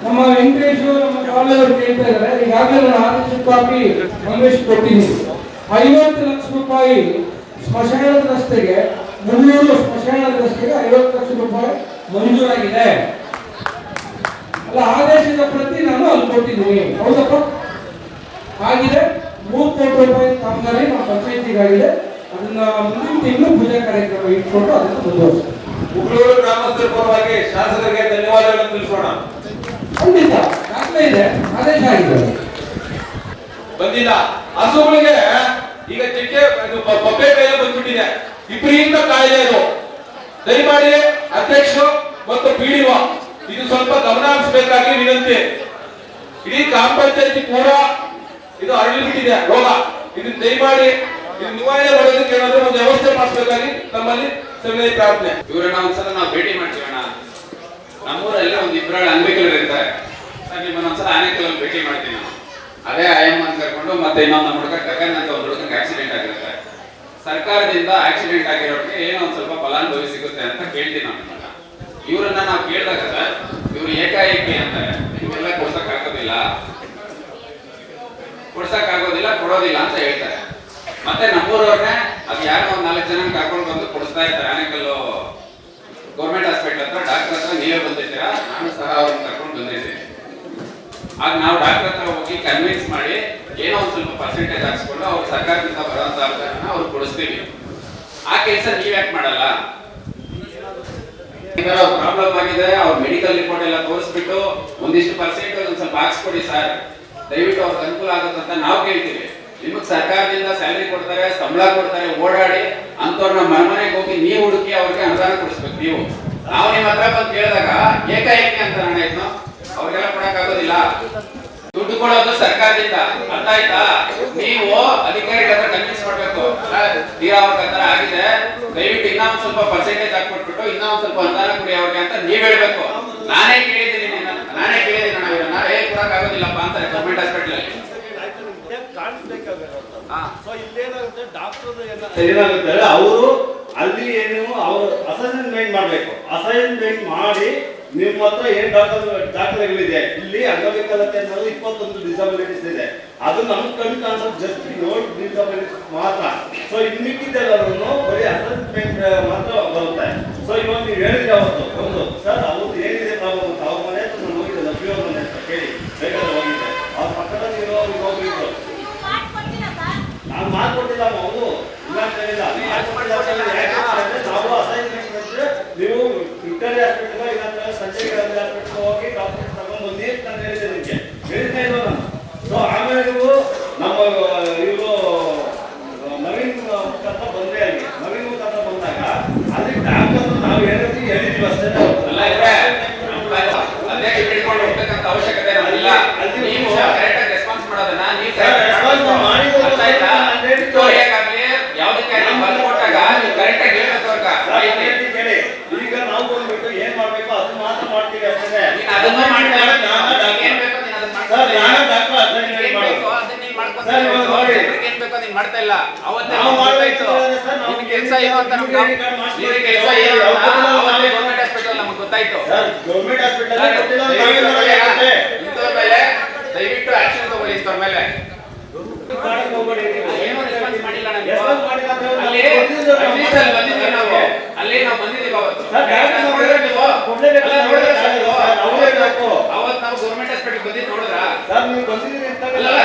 ನಮ್ಮ ವೆಂಕಟೇಶ್ ನಮ್ಮ ಕಾಲೇಜವರು ಕೇಳ್ತಾ ಇದ್ದಾರೆ, ಈಗಾಗಲೇ ನಾನು ಆದೇಶದ ಕಾಪಿ ಮಂಗೇಶ್ ಕೊಟ್ಟಿದ್ದೀನಿ. 50 ಲಕ್ಷ ರೂಪಾಯಿ ಸ್ಮಶಾನದ ರಸ್ತೆಗೆ, 300 ಸ್ಮಶಾನದ ರಸ್ತೆಗೆ 50 ಲಕ್ಷ ರೂಪಾಯಿ ಮಂಜೂರಾಗಿದೆ. ಅಲ್ಲ, ಆದೇಶದ ಪ್ರತಿ ನಾನು ಅಲ್ಲಿ ಕೊಟ್ಟಿದ್ದೀನಿ. ಹೌದಪ್ಪ, ಆಗಿದೆ. 3 ಕೋಟಿ ರೂಪಾಯಿ ಕಾಮಗಾರಿ ನಮ್ಮ ಪಂಚಾಯತಿಗಾಗಿದೆ. ಅದನ್ನ ಮುಂದಿನ ತಿಂಗಳು ಪೂಜಾ ಕಾರ್ಯಕ್ರಮ ಇಟ್ಕೊಂಡು ಅದನ್ನು ಮುಂದುವರಿಸ್ತೀವಿ. ಮಂಗಳೂರು ಗ್ರಾಮಸ್ಥರ ಪರವಾಗಿ ಶಾಸಕರಿಗೆ ಧನ್ಯವಾದಗಳನ್ನು ತಿಳಿಸೋಣ. ಖಂಡಿತ ದಾಖಲೆ ಇದೆ, ಆದೇಶ ಆಗಿದೆ. ಬಂದಿಲ್ಲ ಹಸುಗಳಿಗೆ ಈಗ ಚಿಕ್ಕೆ ಬಬ್ಬೆ ಕಾಯಿಲೆ ಬಂದ್ಬಿಟ್ಟಿದೆ. ವಿಪರೀತ ಕಾಯಿಲೆ ಇದು. ದಯಮಾಡಿ ಅಧ್ಯಕ್ಷರು ಮತ್ತು ಪಿಡಿಒ ಇದು ಸ್ವಲ್ಪ ಗಮನ ಹರಿಸಬೇಕಾಗಿ ವಿನಂತಿ. ಇಡೀ ಗ್ರಾಮ ಪಂಚಾಯತಿ ಕೂಡ ಇದು ಹರಡಿಬಿಟ್ಟಿದೆ ರೋಗ. ಇದನ್ನ ದಯಮಾಡಿ ಇದು ನಿವಾರಣೆ ಮಾಡೋದಕ್ಕೆ ಏನಾದರೂ ಒಂದು ವ್ಯವಸ್ಥೆ ಮಾಡಿಸಬೇಕಾಗಿ ನಮ್ಮಲ್ಲಿ ಸವಿನಯ ಪ್ರಾರ್ಥನೆ. ಇವರನ್ನ ಒಂದ್ಸಲ ನಾವು ಭೇಟಿ ಮಾಡ್ತೀವಣ್ಣ. ನಮ್ಮೂರಲ್ಲಿ ಒಂದು 2 ಅಂಗವಿಕಲರು ಇರ್ತಾರೆ. ನಿಮ್ಮನ್ನ ಒಂದ್ಸಲ ಆನೆಕಲ್ಲಲ್ಲಿ ಭೇಟಿ ಮಾಡ್ತೀನಿ ನಾನು. ಅದೇ ಆಯಮ್ಮ ಅಂತ ಕರ್ಕೊಂಡು ಮತ್ತೆ ಇನ್ನೊಂದು ನಮ್ಮ ಹುಡುಗ ಗಗನ್ ಅಂತ ಒಂದು ಹುಡುಗನಿಗೆ ಆಕ್ಸಿಡೆಂಟ್ ಆಗಿರುತ್ತೆ. ಸರ್ಕಾರದಿಂದ ಆಕ್ಸಿಡೆಂಟ್ ಆಗಿರೋರಿಗೆ ಏನೋ ಒಂದ್ ಸ್ವಲ್ಪ ಫಲಾನುಭವಿ ಸಿಗುತ್ತೆ ಅಂತ ಕೇಳ್ತೀನಿ ನಾನು. ಇವರನ್ನ ನಾವು ಕೇಳಿದಾಗ ಸರ್, ಇವ್ರು ಏಕಾಏಕಿ ಅಂತಾರೆ, ಇವೆಲ್ಲ ಕೊಡ್ಸಕ್ಕಾಗೋದಿಲ್ಲ ಕೊಡೋದಿಲ್ಲ ಅಂತ ಹೇಳ್ತಾರೆ. ಮತ್ತೆ ನಮ್ಮೂರವ್ರನ್ನೇ ಅದು ಯಾರೋ ಒಂದು 4 ಜನ ಕರ್ಕೊಂಡು ಬಂದು ಕೊಡಿಸ್ತಾ ಇರ್ತಾರೆ. ಆನೆಕಲ್ಲು ಗೌರ್ಮೆಂಟ್ ಹಾಸ್ಪಿಟಲ್ ಹತ್ರ ಡಾಕ್ಟರ್ ಹತ್ರ ನೀವೇ ಬಂದಿರ್ತೀರಾ, ನಾನು ಸಹ ಅವ್ರನ್ನ ಕರ್ಕೊಂಡು ಬಂದಿರ್ತೀನಿ. ಆಗ ನಾವು ಡಾಕ್ಟರ್ ಹತ್ರ ಹೋಗಿ ಕನ್ವಿನ್ಸ್ ಮಾಡಿ ಏನೋ ಒಂದು ಸ್ವಲ್ಪ ಪರ್ಸೆಂಟೇಜ್ ಹಾಕ್ಸ್ಕೊಂಡು ಅವ್ರು ಸರ್ಕಾರದಿಂದ ಬರುವಂತ ಅನುದಾನ ಅವ್ರು ಕೊಡಿಸ್ತೀವಿ. ಆ ಕೆಲಸ ನೀವ್ ಯಾಕೆ ಮಾಡಲ್ಲ? ಈ ತರ ಪ್ರಾಬ್ಲಮ್ ಆಗಿದೆ, ಅವ್ರ ಮೆಡಿಕಲ್ ರಿಪೋರ್ಟ್ ಎಲ್ಲ ತೋರಿಸ್ಬಿಟ್ಟು ಒಂದಿಷ್ಟು ಪರ್ಸೆಂಟೇಜ್ ಒಂದ್ ಸ್ವಲ್ಪ ಹಾಕ್ಸ್ಕೊಡಿ ಸರ್, ದಯವಿಟ್ಟು ಅವ್ರಿಗೆ ಅನುಕೂಲ ಆಗುತ್ತಂತ ನಾವು ಕೇಳ್ತೀವಿ. ನಿಮಗ್ ಸರ್ಕಾರದಿಂದ ಸ್ಯಾಲರಿ ಕೊಡ್ತಾರೆ, ಸಂಬಳ ಕೊಡ್ತಾರೆ, ಓಡಾಡಿ ಅಂತವ್ರನ್ನ ಮನೆಗೆ ಹೋಗಿ ನೀವು ಹುಡುಕಿ ಅವ್ರಿಗೆ ಅನುದಾನ ಕೊಡಿಸ್ಬೇಕು. ನೀವು ನಾವು ನಿಮ್ಮ ಹತ್ರ ಬಂದು ಕೇಳಿದಾಗ ಏಕಾಏಕಿ ಅಂತ ನಾನು ಅವ್ರಿಗೆಲ್ಲ ಕೊಡಕ್ ಆಗೋದಿಲ್ಲ. ದುಡ್ಡು ಕೊಡೋದು ಸರ್ಕಾರದಿಂದ, ಅರ್ಥ ಆಯ್ತಾ? ನೀವು ಅಧಿಕಾರಿಗಳ ಹತ್ರ ಕನ್ವಿನ್ಸ್ ಮಾಡ್ಬೇಕು, ತೀರಾ ಅವ್ರ ಹತ್ರ ಆಗಿದೆ, ದಯವಿಟ್ಟು ಇನ್ನೂ ಒಂದ್ ಸ್ವಲ್ಪ ಪರ್ಸೆಂಟೇಜ್ ಹಾಕ್ಬಿಟ್ಬಿಟ್ಟು ಇನ್ನೂ ಒಂದ್ ಸ್ವಲ್ಪ ಅನುದಾನ ಕೊಡಿ ಅವ್ರಿಗೆ ಅಂತ ನೀವ್ ಹೇಳ್ಬೇಕು. ನಾನೇ ಕೇಳಿದ್ದೀನಿ ನಾವು ಇವನ್ನ ಕೊಡಕ್ ಆಗೋದಿಲ್ಲಪ್ಪ ಅಂತಾರೆ ಗೌರ್ಮೆಂಟ್ ಹಾಸ್ಪಿಟಲ್ ಅಲ್ಲಿ. ಏನಾಗುತ್ತೆ ಅವರು ಅಲ್ಲಿ ಏನು ಅವರು ಅಸೈನ್ಮೆಂಟ್ ಮಾಡಬೇಕು. ಅಸೈನ್ಮೆಂಟ್ ಮಾಡಿ ನಿಮ್ಮ ಹತ್ರ ಏನ್ ದಾಖಲೆಗಳಿದೆ, ಇಲ್ಲಿ ಅಂಗವಿಕಲತೆ ಅನ್ನೋದು 21 ಡಿಸಬಿಲಿಟೀಸ್ ಇದೆ, ಅದು ನಮ್ಗೆ ಕಣ್ಣು ಕಾಣಿಸೋದು ಜಸ್ಟ್ 7 ಡಿಸಬಿಲಿಟೀಸ್ ಮಾತ್ರ. ಸೊ ಇನ್ನಿಕ್ಕಿದ್ದೆಲ್ಲರೂ ಬರೀ ಅಸೈನ್ಮೆಂಟ್ ಮಾತ್ರ ಬರುತ್ತೆ. ಸೊ ಇವಾಗ ನೀವು ಹೇಳಿದ್ರೆ ಅವತ್ತು ಒಂದು ಸರ್ ಅವ್ರು ಏನಿದೆ ಪ್ರಾಬ್ಲಮ್ ಅಂತ ಅವ್ರ ಮನೆ ಹತ್ರ ನಾನು ಹೋಗಿದ್ದೆ, ಲಭ್ಯ ಅವ್ರ ಮನೆ ಹತ್ರ ಕೇಳಿ ಬೇಕಾದ್ರೆ ಹೋಗಿದ್ದೆ. ಅವ್ರ ಪಕ್ಕದಲ್ಲಿ ಹೋಗಿದ್ರು, ನಾನು ಮಾಡ್ಕೊಟ್ಟಿಲ್ಲ ಅವರು ಇಲ್ಲ ಅಂತ ಹೇಳಿಲ್ಲ. ನಾವು ಅಸೈನ್ಮೆಂಟ್ ನೀವು ವಿಕ್ಟೋರಿಯಾ ಹಾಸ್ಪಿಟಲ್ ಇಲ್ಲ ಸಂಜಯ್ ಗಾಂಧಿ ಹಾಸ್ಪಿಟಲ್ ಹೋಗಿ ಡಾಕ್ಟರ್ ತಗೊಂಡ್ ಬಂದಿ ಅಂತ ಹೇಳಿದ್ದೆ ನಿಮಗೆ, ಹೇಳಿದ್ದೆ ಇಲ್ಲ ನಾನು. ಸೊ ಆಮೇಲೆ ನೀವು ನಮ್ಮ ಇವರು ನವೀನ್ ಮುಖಾಂತರ ಬಂದ್ರೆ ಅಲ್ಲಿ ನವೀನ್ ಮುಖಾಂತರ ಬಂದಾಗ ಅಲ್ಲಿ ಡಾಕ್ಟರ್ ನಾವು ಹೇಳಿದ್ವಿ ಅಷ್ಟೇ. ಹಿಡ್ಕೊಂಡು ಹೋಗ್ಬೇಕಂತ ಅವಶ್ಯಕತೆ ಇಲ್ಲ. ನೀವು ಕರೆಕ್ಟ್ ಆಗಿ ರೆಸ್ಪಾನ್ಸ್ ಮಾಡೋದನ್ನ ನೀವು ಯಾವ್ದಕ್ಕೆ ಕೊಟ್ಟಾಗ ನೀವು ಕರೆಕ್ಟ್ ಆಗಿ ಕೇಳಿ. ಈಗ ನಾವು ಬಂದ್ಬಿಟ್ಟು ಏನ್ ಮಾಡ್ಬೇಕು ಅದನ್ನ ಮಾತ್ರ ಮಾಡ್ತೀವಿ ಅಷ್ಟೇ. ಅದನ್ನ ಮಾಡ್ತಾ ಇಲ್ಲ. ಅವತ್ತೇ ಕೆಲಸ ಏನು ಅಂತ ಗೌರ್ಮೆಂಟ್ ಹಾಸ್ಪಿಟಲ್ ನಮ್ಗೆ ಗೊತ್ತಾಯ್ತು. ಗೌರ್ಮೆಂಟ್ ಹಾಸ್ಪಿಟಲ್ ಮೇಲೆ ದಯವಿಟ್ಟು ಆಕ್ಷನ್ ತಗೊಳ್ಳಿ ಇಂಥವ್ರ ಮೇಲೆ. ಏನು ರೆಸ್ಪಾನ್ಸ್ ಮಾಡಿಲ್ಲ ಅಲ್ಲಿ ಬಂದಿದ್ದೀವಿ ನಾವು, ಅಲ್ಲಿ ನಾವು ಬಂದಿದ್ದೀವಿ ಅವತ್ತು. ಅವತ್ತು ನಾವು ಗೌರ್ಮೆಂಟ್ ಹಾಸ್ಪಿಟಲ್ ಬಂದಿದ್ದು ನೋಡಿದ್ರ?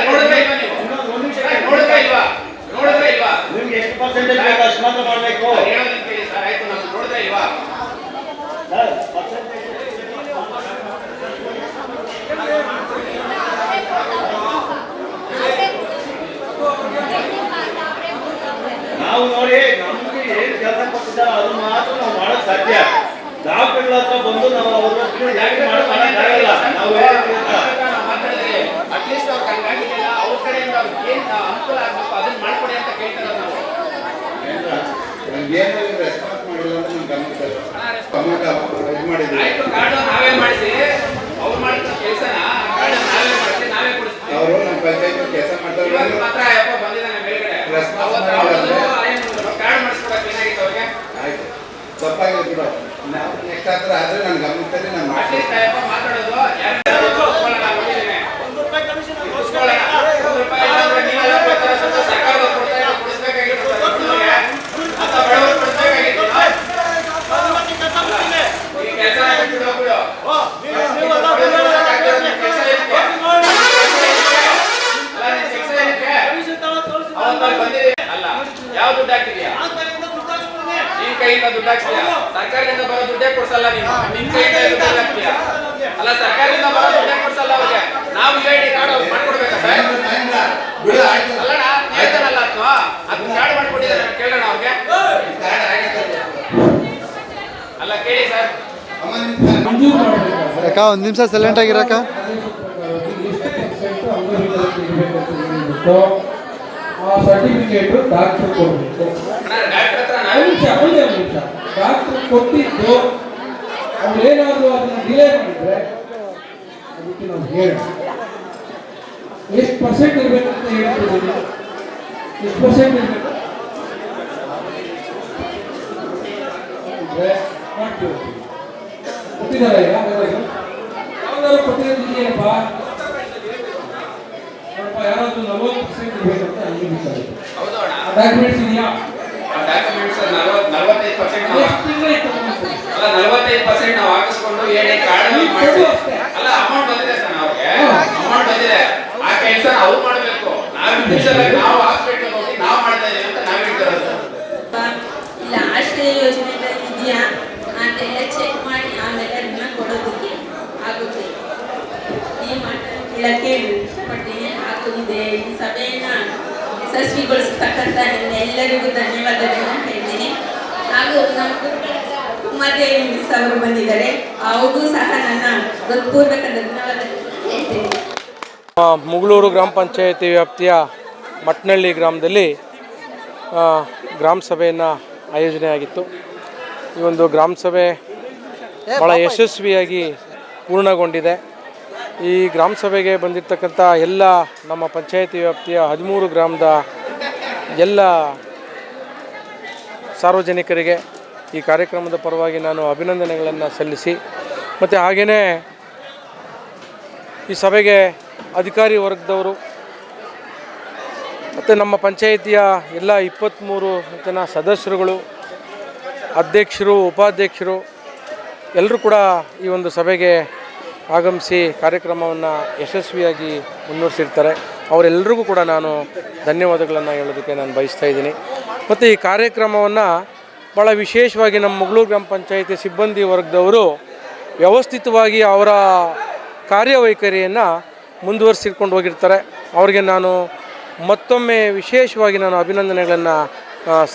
ನೋಡಿದ್ರೆ ಇಲ್ವಾ? ನಿಮ್ಗೆ ಎಷ್ಟು ಪರ್ಸೆಂಟೇಜ್ ಬೇಕು ಅಷ್ಟು ಮಾತ್ರ ಮಾಡಬೇಕು. ಹೇಳೋದಕ್ಕೆ ಕೇಳಿ ಸರ್, ಆಯ್ತು ನಾವು ನೋಡಿದ್ರೆ ಇಲ್ವಾ? ನಾವು ನೋಡಿ ನಮ್ಗೆ ಏನ್ ಕೆಲಸ ಕೊಟ್ಟಿದ್ದಾರೆ ಅದು ಮಾತ್ರ ನಾವು ಮಾಡಕ್ ಸಾಧ್ಯ. ಡಾಕ್ಟರ್ಗಳ ಹತ್ರ ಬಂದು ನಾವು ಅವ್ರ ಯಾಕೆ ಮಾಡಕ್ಕಾಗಲ್ಲ. ನಾವು ಅಟ್ಲೀಸ್ಟ್ ಅವ್ರು ಹಂಗಾಗಿಲ್ಲ, ಅವ್ರ ಕಡೆಯಿಂದ ಅವ್ರಿಗೆ ಏನ್ ಅನುಕೂಲ ಆಗ್ಬೇಕು ಅದನ್ನ ಮಾಡ್ಕೊಡಿ ಅಂತ ಕೇಳ್ತಾರೆ ನಾವು. ರೆಸ್ಪಾನ್ಸ್ ಮಾಡಿಲ್ಲ ಆಯ್ತು, ಕಾರ್ಡ್ ನಾವೇ ಮಾಡಿಸಿ ಅವ್ರು ಮಾಡಿದ ಕೆಲಸನ ಕಾರ್ಡ್ ನಾವೇ ಮಾಡಿಸಿ ನಾವೇ ಕೊಡಿಸ್ತೀವಿ. ಅವರು ನಮ್ಮ ಪಂಚಾಯತ್ ಕೆಲಸ ಮಾಡ್ತಾರೆ ಮಾತ್ರ ಯಪ್ಪ ಬಂದಿದ್ದಾನೆ ಮೇಲ್ಗಡೆ, ಕಾರ್ಡ್ ಮಾಡಿಸ್ಕೊಡಕ್ಕೆ ಏನಾಗಿತ್ತು ಅವ್ರಿಗೆ? ಆಯ್ತು, ತಪ್ಪಾಗಿದೆ ಬಿಡು. ನಾವು ನೆಕ್ಸ್ಟ್ ಆದ್ರೆ ಆದ್ರೆ ನಾನು ಗಮನಿಸ್ತಾರೆ ನಾನು ಅಟ್ಲೀಸ್ಟ್ ಯಪ್ಪ ಮಾತಾಡೋದು ಯಾರು ಸರ್ಕಾರದವ್ರು ಕೊಡ್ತಾರೆ ಕೊಡಿಸ್ಬೇಕಾಗಿತ್ತು ಅಥವಾ ಬಡವರು ಕೊಡಿಸ್ಬೇಕಾಗಿತ್ತು. ಈ ಕೆಲಸ ಬಿಡು ಬಿಡು ಬಂದಿದೆ ಅಲ್ಲ, ಯಾವ ದುಡ್ಡು ಹಾಕ್ತಿದ್ಯಾ? ನಿನ್ ಕೈಯಿಂದ ದುಡ್ಡು ಹಾಕ್ತೀಯಾ? ಸರ್ಕಾರದಿಂದ ಬರೋ ದುಡ್ಡೇ ಕೊಡ್ಸಲ್ಲ ನೀನು, ನಿನ್ ಕೈಯಿಂದ ದುಡ್ಡು ಹಾಕ್ತೀಯಾ? ಅಲ್ಲ, ಸರ್ಕಾರದಿಂದ ಬರೋ ದುಡ್ಡೇ ಕೊಡ್ಸಲ್ಲ ಅವ್ರಿಗೆ. ನಾವು UID ಕಾರ್ಡ್ ಅವ್ರಿಗೆ ಮಾಡ್ಕೊಡ್ಬೇಕಾ ಸರ್? ಅಲ್ಲಣ್ಣ, ಹೇಳ್ತಾನಲ್ಲ ಅಥವಾ ಅದನ್ನ ಕಾರ್ಡ್ ಮಾಡ್ಕೊಟ್ಟಿದ್ದಾರೆ ಕೇಳೋಣ ಅವ್ರಿಗೆ. ಅಲ್ಲ ಕೇಳಿ ಸರ್. ಅಕ್ಕ ಒಂದು ನಿಮಿಷ ಸೈಲೆಂಟ್ ಆಗಿರಕ್ಕ. ಆ ಸರ್ಟಿಫಿಕೇಟ್ ಡಾಕ್ಟರ್ ಕೊಡಬೇಕು. ಡಾಕ್ಟರ್ ಕೊಟ್ಟಿದ್ದು ಅವ್ರು ಏನಾದರೂ ಅದನ್ನು ಡಿಲೇ ಮಾಡಿದ್ರೆ ಅದಕ್ಕೆ ನಾವು ಹೇಳೋಣ. ಎಷ್ಟು ಪರ್ಸೆಂಟ್ ಇರಬೇಕು ಅಂತ ಹೇಳ್ತಿದ್ದೀನಿ. ಎಷ್ಟು ಪರ್ಸೆಂಟ್ ಇರಬೇಕು ಮಾಡ್ತೀವಿ. ಕೊಟ್ಟಿದ್ದಾರೆ ಯಾವ್ದಾದ್ರು ಕೊಟ್ಟಿರೋದಿದೆಯಪ್ಪ? ಯಾರಾದ್ರೂ 40% ಇರಬೇಕಂತ ಅನ್ಕೊಂಡಿದ್ದಾರೆ. ಡಾಕ್ಯುಮೆಂಟ್ಸ್ ಇದೆಯಾ? ಡಾಕ್ಯುಮೆಂಟ್ಸ್ 45% ಅಲ್ಲ 45% ನಾವು ಹಾಕಿಸ್ಕೊಂಡು ಕಾರ್ಡ್ ಮಾಡಿ. ಅಲ್ಲ, ಅಮೌಂಟ್ ಬಂದಿದೆ ಸರ್ ಅವ್ರಿಗೆ. ಯಶಸ್ವಿಗೊಳಿಸ್ತಕ್ಕಂಥ ನಿಮ್ಮೆಲ್ಲರಿಗೂ ಧನ್ಯವಾದಗಳನ್ನ ಹೇಳ್ತೀನಿ. ಹಾಗೂ ನಮ್ಮ ಗುರುಗಳಾದ ಉಮಾದೇವಿ ಮಿಸ್ ಅವರು ಬಂದಿದ್ದಾರೆ, ಅವ್ರಿಗೂ ಸಹ ನನ್ನ ಹೃತ್ಪೂರ್ವಕ ಧನ್ಯವಾದಗಳು ಹೇಳ್ತೀನಿ. ಮುಗಳೂರು ಗ್ರಾಮ ಪಂಚಾಯತಿ ವ್ಯಾಪ್ತಿಯ ಮಟ್ನಳ್ಳಿ ಗ್ರಾಮದಲ್ಲಿ ಗ್ರಾಮ ಸಭೆಯನ್ನು ಆಯೋಜನೆ ಆಗಿತ್ತು. ಈ ಒಂದು ಗ್ರಾಮ ಸಭೆ ಭಾಳ ಯಶಸ್ವಿಯಾಗಿ ಪೂರ್ಣಗೊಂಡಿದೆ. ಈ ಗ್ರಾಮ ಸಭೆಗೆ ಬಂದಿರತಕ್ಕಂಥ ಎಲ್ಲ ನಮ್ಮ ಪಂಚಾಯತಿ ವ್ಯಾಪ್ತಿಯ 13 ಗ್ರಾಮದ ಎಲ್ಲ ಸಾರ್ವಜನಿಕರಿಗೆ ಈ ಕಾರ್ಯಕ್ರಮದ ಪರವಾಗಿ ನಾನು ಅಭಿನಂದನೆಗಳನ್ನು ಸಲ್ಲಿಸಿ, ಮತ್ತು ಹಾಗೆಯೇ ಈ ಸಭೆಗೆ ಅಧಿಕಾರಿ ವರ್ಗದವರು ಮತ್ತು ನಮ್ಮ ಪಂಚಾಯಿತಿಯ ಎಲ್ಲ 23 ಜನ ಸದಸ್ಯರುಗಳು, ಅಧ್ಯಕ್ಷರು, ಉಪಾಧ್ಯಕ್ಷರು ಎಲ್ಲರೂ ಕೂಡ ಈ ಒಂದು ಸಭೆಗೆ ಆಗಮಿಸಿ ಕಾರ್ಯಕ್ರಮವನ್ನು ಯಶಸ್ವಿಯಾಗಿ ಮುನ್ನಡೆಸಿರ್ತಾರೆ. ಅವರೆಲ್ಲರಿಗೂ ಕೂಡ ನಾನು ಧನ್ಯವಾದಗಳನ್ನು ಹೇಳೋದಕ್ಕೆ ನಾನು ಬಯಸ್ತಾ ಇದ್ದೀನಿ. ಮತ್ತು ಈ ಕಾರ್ಯಕ್ರಮವನ್ನು ಭಾಳ ವಿಶೇಷವಾಗಿ ನಮ್ಮ ಮುಗಳೂರು ಗ್ರಾಮ ಪಂಚಾಯಿತಿ ಸಿಬ್ಬಂದಿ ವರ್ಗದವರು ವ್ಯವಸ್ಥಿತವಾಗಿ ಅವರ ಕಾರ್ಯವೈಖರಿಯನ್ನು ಮುಂದುವರಿಸಿಕೊಂಡು ಹೋಗಿರ್ತಾರೆ. ಅವರಿಗೆ ನಾನು ಮತ್ತೊಮ್ಮೆ ವಿಶೇಷವಾಗಿ ನಾನು ಅಭಿನಂದನೆಗಳನ್ನು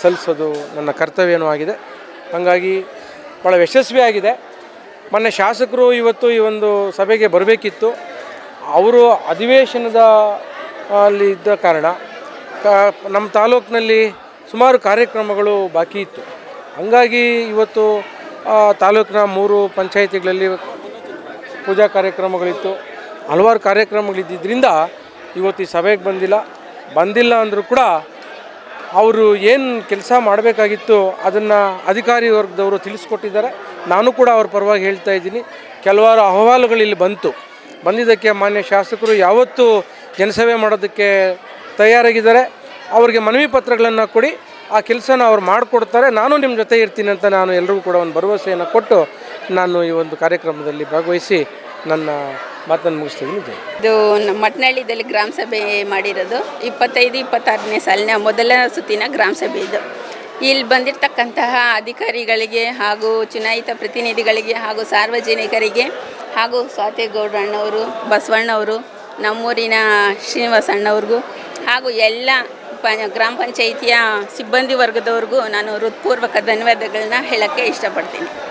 ಸಲ್ಲಿಸೋದು ನನ್ನ ಕರ್ತವ್ಯನೂ ಆಗಿದೆ. ಹಾಗಾಗಿ ಭಾಳ ಯಶಸ್ವಿಯಾಗಿದೆ. ಮೊನ್ನೆ ಶಾಸಕರು ಇವತ್ತು ಈ ಒಂದು ಸಭೆಗೆ ಬರಬೇಕಿತ್ತು. ಅವರು ಅಧಿವೇಶನದ ಅಲ್ಲಿ ಇದ್ದ ಕಾರಣ ನಮ್ಮ ತಾಲೂಕಿನಲ್ಲಿ ಸುಮಾರು ಕಾರ್ಯಕ್ರಮಗಳು ಬಾಕಿ ಇತ್ತು. ಹಾಗಾಗಿ ಇವತ್ತು ತಾಲೂಕಿನ 3 ಪಂಚಾಯಿತಿಗಳಲ್ಲಿ ಪೂಜಾ ಕಾರ್ಯಕ್ರಮಗಳಿತ್ತು, ಹಲವಾರು ಕಾರ್ಯಕ್ರಮಗಳಿದ್ದರಿಂದ ಇವತ್ತು ಈ ಸಭೆಗೆ ಬಂದಿಲ್ಲ ಅಂದರೂ ಕೂಡ ಅವರು ಏನು ಕೆಲಸ ಮಾಡಬೇಕಾಗಿತ್ತು ಅದನ್ನು ಅಧಿಕಾರಿ ವರ್ಗದವರು ತಿಳಿಸ್ಕೊಟ್ಟಿದ್ದಾರೆ. ನಾನು ಕೂಡ ಅವ್ರ ಪರವಾಗಿ ಹೇಳ್ತಾ ಇದ್ದೀನಿ. ಕೆಲವಾರು ಅಹವಾಲುಗಳಿಲ್ಲಿ ಬಂದಿದ್ದಕ್ಕೆ ಮಾನ್ಯ ಶಾಸಕರು ಯಾವತ್ತೂ ಜನಸೇವೆ ಮಾಡೋದಕ್ಕೆ ತಯಾರಾಗಿದ್ದಾರೆ. ಅವ್ರಿಗೆ ಮನವಿ ಪತ್ರಗಳನ್ನು ಕೊಡಿ, ಆ ಕೆಲಸನ ಅವ್ರು ಮಾಡಿಕೊಡ್ತಾರೆ. ನಾನು ನಿಮ್ಮ ಜೊತೆ ಇರ್ತೀನಿ ಅಂತ ನಾನು ಎಲ್ಲರಿಗೂ ಕೂಡ ಒಂದು ಭರವಸೆಯನ್ನು ಕೊಟ್ಟು ನಾನು ಈ ಒಂದು ಕಾರ್ಯಕ್ರಮದಲ್ಲಿ ಭಾಗವಹಿಸಿ ನನ್ನ ಮಾತನ್ನು ಮುಗಿಸ್ತಿದ್ದೀನಿ. ಇದು ನಮ್ಮ ಮಟ್ನಳ್ಳಿದಲ್ಲಿ ಗ್ರಾಮ ಸಭೆ ಮಾಡಿರೋದು 25-26ನೇ ಸಾಲಿನ ಮೊದಲ ಸುತ್ತಿನ ಗ್ರಾಮ ಸಭೆ ಇದು. ಇಲ್ಲಿ ಬಂದಿರತಕ್ಕಂತಹ ಅಧಿಕಾರಿಗಳಿಗೆ ಹಾಗೂ ಚುನಾಯಿತ ಪ್ರತಿನಿಧಿಗಳಿಗೆ ಹಾಗೂ ಸಾರ್ವಜನಿಕರಿಗೆ ಹಾಗೂ ಸ್ವಾತೇಗೌಡಣ್ಣವರು, ಬಸವಣ್ಣವರು, ನಮ್ಮೂರಿನ ಶ್ರೀನಿವಾಸಣ್ಣವ್ರಿಗೂ ಹಾಗೂ ಎಲ್ಲ ಗ್ರಾಮ ಪಂಚಾಯಿತಿಯ ಸಿಬ್ಬಂದಿ ವರ್ಗದವ್ರಿಗೂ ನಾನು ಹೃತ್ಪೂರ್ವಕ ಧನ್ಯವಾದಗಳನ್ನ ಹೇಳೋಕ್ಕೆ ಇಷ್ಟಪಡ್ತೀನಿ.